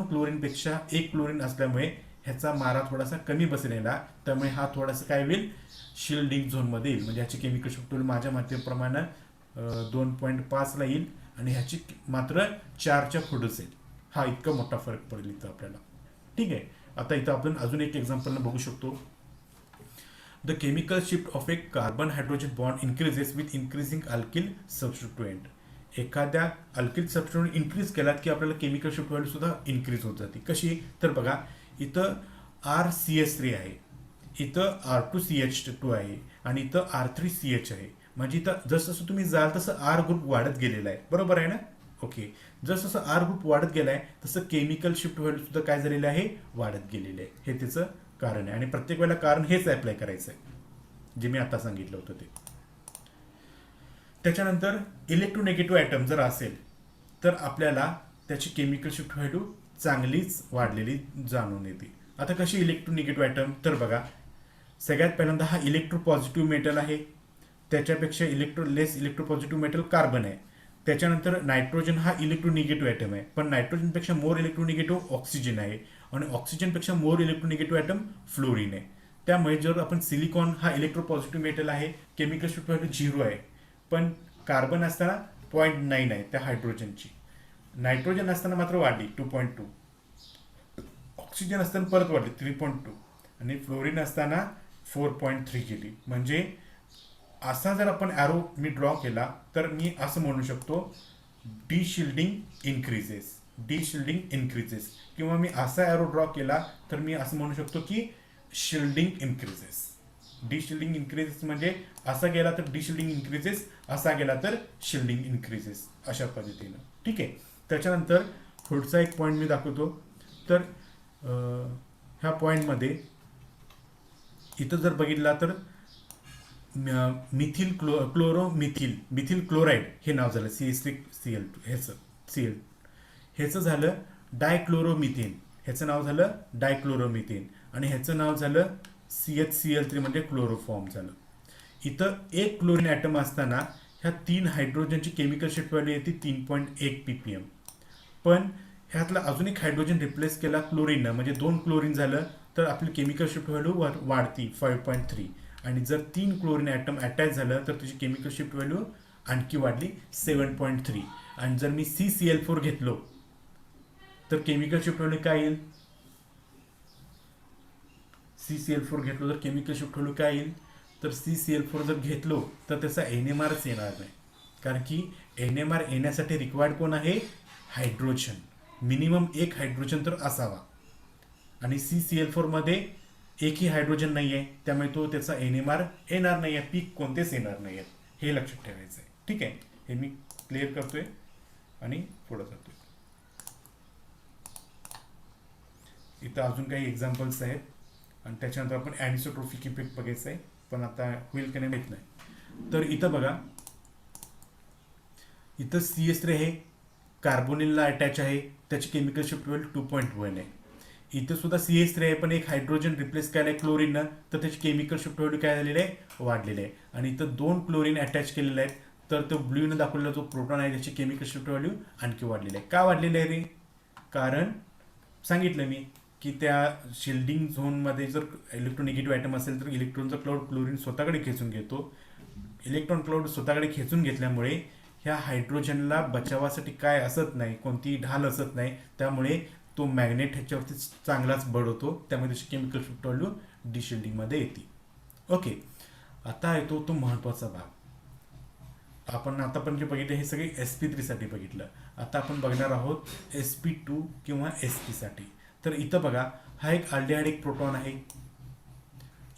क्लोरीन पेक्षा एक क्लोरीन असल्यामुळे ह्याचा मारा थोडासा कमी बसेल याला. त्यामुळे हा थोडासा काय होईल? शिल्डिंग झोन मध्ये येईल. म्हणजे ह्याची केमिकल शिफ्ट व्हॅल्यू माझ्या मतेप्रमाणे 2.5 ला येईल आणि ह्याची मात्र 4च्या पुढेच येईल. हा इतका मोठा फरक पडेल इथं आपल्याला. ठीक आहे. आता इथं आपण अजून एक एक्झाम्पल बघू शकतो. The chemical shift of a carbon hydrogen bond increases with increasing alkyl substituent. एखाद्या अल्किल सबस्टिट्यूएंट इन्क्रीज केला की आपल्याला केमिकल शिफ्ट व्हॅल्यू सुद्धा इन्क्रीज होत जाते. कशी? तर बघा, इथं RCH3 आहे, इथं R2CH2 आहे आणि इथं R3CH आहे. म्हणजे इथं जसं तुम्ही जाल तसं R ग्रुप वाढत गेलेला आहे. बरोबर आहे ना? ओके, जसं जसं आर ग्रुप वाढत गेलाय तसं केमिकल शिफ्ट व्हॅल्यू सुद्धा काय झालेलं आहे, वाढत गेलेलं आहे. हे त्याचं कारण आहे आणि प्रत्येक वेळेला कारण हेच अप्लाय करायचं आहे जे मी आता सांगितलं होतं ते. त्याच्यानंतर इलेक्ट्रोनेगेटिव्ह ॲटम जर असेल तर आपल्याला त्याची केमिकल शिफ्ट व्हॅल्यू चांगलीच वाढलेली जाणून येते. आता कशी इलेक्ट्रोनिगेटिव्ह ॲटम, तर बघा सगळ्यात पहिल्यांदा हा इलेक्ट्रो पॉझिटिव्ह मेटल आहे, त्याच्यापेक्षा लेस इलेक्ट्रो पॉझिटिव्ह मेटल कार्बन आहे. त्याच्यानंतर नायट्रोजन हा इलेक्ट्रोनिगेटिव्ह ॲटम आहे, पण नायट्रोजनपेक्षा मोर इलेक्ट्रोनिगेटिव्ह ऑक्सिजन आहे आणि ऑक्सिजनपेक्षा मोर इलेक्ट्रोनिगेटिव्ह ॲटम फ्लोरीन आहे. त्यामुळे जर आपण सिलिकॉन हा इलेक्ट्रो पॉझिटिव्ह मेटल आहे, केमिकल शिफ्ट व्हॅल्यू 0 आहे, पण कार्बन असताना 0.9 आहे त्या हायड्रोजनची. नायट्रोजन असताना मात्र वाढली 2.2, ऑक्सिजन असताना परत वाढली 3.2 आणि फ्लोरीन असताना 4.3 गेली. म्हणजे असा जर आपण ॲरो मी ड्रॉ केला तर मी असं म्हणू शकतो डिशिल्डिंग इन्क्रीजेस, किंवा मी असा ॲरो ड्रॉ केला तर मी असं म्हणू शकतो की शिल्डिंग इन्क्रीजेस. डिशिल्डिंग इन्क्रीजेस म्हणजे असा गेला तर डिशिल्डिंग इन्क्रीजेस, असा गेला तर शिल्डिंग इन्क्रीजेस, अशा पद्धतीनं. ठीक आहे. त्याच्यानंतर पुढचा एक पॉईंट मी दाखवतो. तर ह्या पॉईंटमध्ये इथं जर बघितला तर मिथिल मिथिल क्लोराईड हे नाव झालं CH3Cl2 ह्याचं झालं डायक्लोरोमिथेन, ह्याचं नाव झालं डायक्लोरोमिथेन आणि ह्याचं नाव झालं CHCl3 म्हणजे क्लोरोफॉर्म झालं. इथं एक क्लोरीन ॲटम असताना ह्या 3 हायड्रोजनची केमिकल शिफ्ट व्हॅल्यू येते 3.1 ppm. पण ह्यातला अजून एक हायड्रोजन रिप्लेस केला क्लोरीननं, म्हणजे 2 क्लोरीन झालं तर आपली केमिकल शिफ्ट व्हॅल्यू वाढती 5.3. आणि जर 3 क्लोरीन ॲटम अटॅच झालं तर त्याची केमिकल शिफ्ट व्हॅल्यू आणखी वाढली 7.3. आणि जर मी CCl4 घेतलो तर केमिकल शिफ्ट व्हॅल्यू काय येईल, CCl4 घेतलो तर केमिकल शिफ्ट व्हॅल्यू काय येईल, तर CCl4 जर घेतलो तर त्याचा NMRच येणार नाही. कारण की NMR येण्यासाठी रिक्वायर्ड कोण आहे, हायड्रोजन. मिनिमम एक हायड्रोजन तर असावा आणि CCl4 मध्ये एकही हायड्रोजन नाही आहे, त्यामुळे तो त्याचा NMR येणार नाही आहे, पीक कोणतेच येणार नाही आहेत, हे लक्षात ठेवायचं आहे. ठीक आहे, हे मी क्लिअर करतोय आणि पुढे जातोय. इथं अजून काही एक्झाम्पल्स आहेत आणि त्याच्यानंतर आपण ॲनिसोट्रोफिक इफेक्ट बघायचं आहे, पण आता होईल की नाही माहीत नाही. तर इथं बघा, इथं CH3 आहे, कार्बोनिलला अटॅच आहे, त्याची केमिकल शिफ्ट व्हॅल्यू 2.1 आहे. इथं सुद्धा CH3 आहे, पण एक हायड्रोजन रिप्लेस केलं आहे क्लोरीननं, तर त्याची केमिकल शिफ्ट व्हॅल्यू काय झालेलं आहे, वाढलेलं आहे. आणि इथं 2 क्लोरीन अटॅच केलेले आहेत, तर तो ब्ल्यूनं दाखवलेला जो प्रोटॉन आहे त्याची केमिकल शिफ्ट व्हॅल्यू आणखी वाढलेली आहे. का वाढलेलं आहे रे, कारण सांगितलं मी की त्या शिल्डिंग झोनमध्ये जर इलेक्ट्रोनिगेटिव्ह ॲटम असेल तर इलेक्ट्रॉनचा क्लाउड क्लोरीन स्वतःकडे खेचून घेतो. इलेक्ट्रॉन क्लाउड स्वतःकडे खेचून घेतल्यामुळे ह्या हायड्रोजनला बचावासाठी काय असत नाही, कोणतीही ढाल असत नाही, त्यामुळे तो मॅग्नेट ह्याच्यावरती चांगलाच बळ होतो, त्यामुळे त्याची केमिकल शिफ्ट व्हॅल्यू डिशिल्डिंगमध्ये येते. ओके, आता येतो तो महत्त्वाचा भाग. आपण आतापर्यंत जे बघितलं हे सगळे sp3 साठी बघितलं. आता आपण बघणार आहोत sp2 किंवा sp साठी. तर इथं बघा, हा एक अल्डिहाइडिक प्रोटॉन आहे,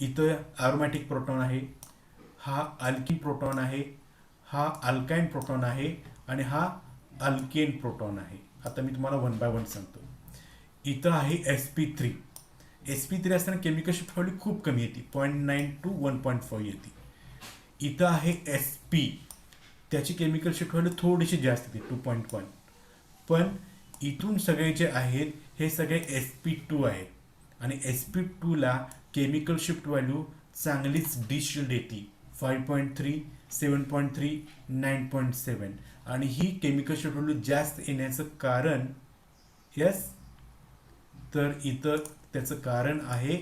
इथं अरोमॅटिक प्रोटॉन आहे, हा अल्किन प्रोटॉन आहे, हा अल्काइन प्रोटॉन आहे आणि हा अल्केन प्रोटॉन आहे. आता मी तुम्हाला 1 by 1 सांगतो. इथं आहे sp3. sp3 असताना केमिकल शिफ्ट व्हॅल्यू खूप कमी येते, 0.9 to 1.5 येते. इथं आहे sp, त्याची केमिकल शिफ्ट व्हॅल्यू थोडीशी जास्त येते, 2.1. पण इथून सगळे जे आहेत हे सगळे sp2 आहेत आणि sp2 ला केमिकल शिफ्ट व्हॅल्यू चांगलीच डिशिल्ड येते, 5.3, 7.3, 9.7. आणि ही केमिकल शिफ्ट व्हॅल्यू जास्त येण्याचं कारण, यस, तर इथं त्याचं कारण आहे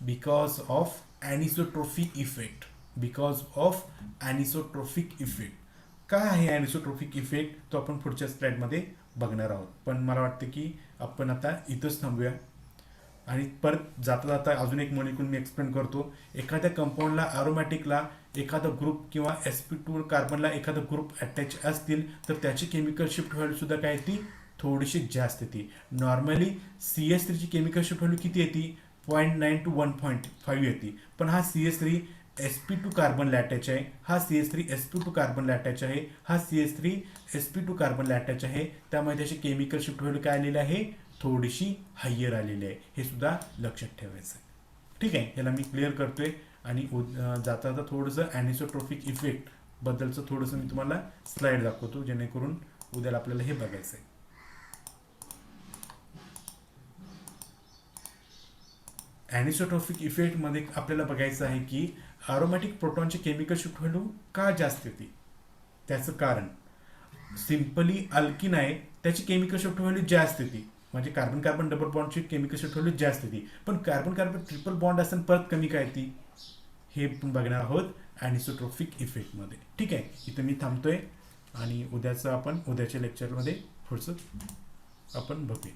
बिकॉज ऑफ ॲनिसोट्रोफिक इफेक्ट. काय आहे ॲनिसोट्रोफिक इफेक्ट, तो आपण पुढच्या स्लाइडमध्ये बघणार आहोत. पण मला वाटतं की आपण आता इथंच थांबूया आणि परत जाता जाता अजून एक मॉलिक्यूल मी एक्सप्लेन करतो. एखाद्या कंपाऊंडला अरोमॅटिकला एखादा ग्रुप किंवा sp2 कार्बनला एखादा ग्रुप अटॅच असतील तर त्याची केमिकल शिफ्ट व्हॅल्यू सुद्धा काय येते, थोडीशी जास्त येते. नॉर्मली CH3 ची केमिकल शिफ्ट व्हॅल्यू किती येते, 0.9 to 1.5 येते, पण हा CH3 sp2 कार्बनला अटॅच आहे, हा CH3 sp2 कार्बनला अटॅच आहे, हा CH3 sp2 कार्बनला अटॅच आहे. त्यामुळे त्याची केमिकल शिफ्ट व्हॅल्यू काय आलेली आहे, थोडीशी हायर आलेली आहे. हे सुद्धा लक्षात ठेवायचं आहे. ठीक आहे, याला मी क्लिअर करतोय. आणि जाता जाता थोडंसं ॲनिसोट्रोपिक इफेक्ट बद्दलचं थोडंसं मी तुम्हाला स्लाइड दाखवतो, जेणेकरून उद्याला आपल्याला हे बघायचं आहे. ॲनिसोट्रोपिक इफेक्टमध्ये आपल्याला बघायचं आहे की अरोमॅटिक प्रोटॉनची केमिकल शिफ्ट व्हॅल्यू का जास्त येते. त्याचं कारण सिम्पली अल्किन आहे, त्याची केमिकल शिफ्ट व्हॅल्यू जास्त येते. म्हणजे कार्बन कार्बन डबल बॉन्डची केमिकल शिफ्ट व्हॅल्यू जास्त येते. पण कार्बन कार्बन ट्रिपल बॉन्ड असेल परत कमी काय येते, हे पण बघणार आहोत ॲनिसोट्रोपिक इफेक्टमध्ये. ठीक आहे, इथं मी थांबतोय आणि उद्याचं आपण उद्याच्या लेक्चरमध्ये पुढचं आपण बघूया.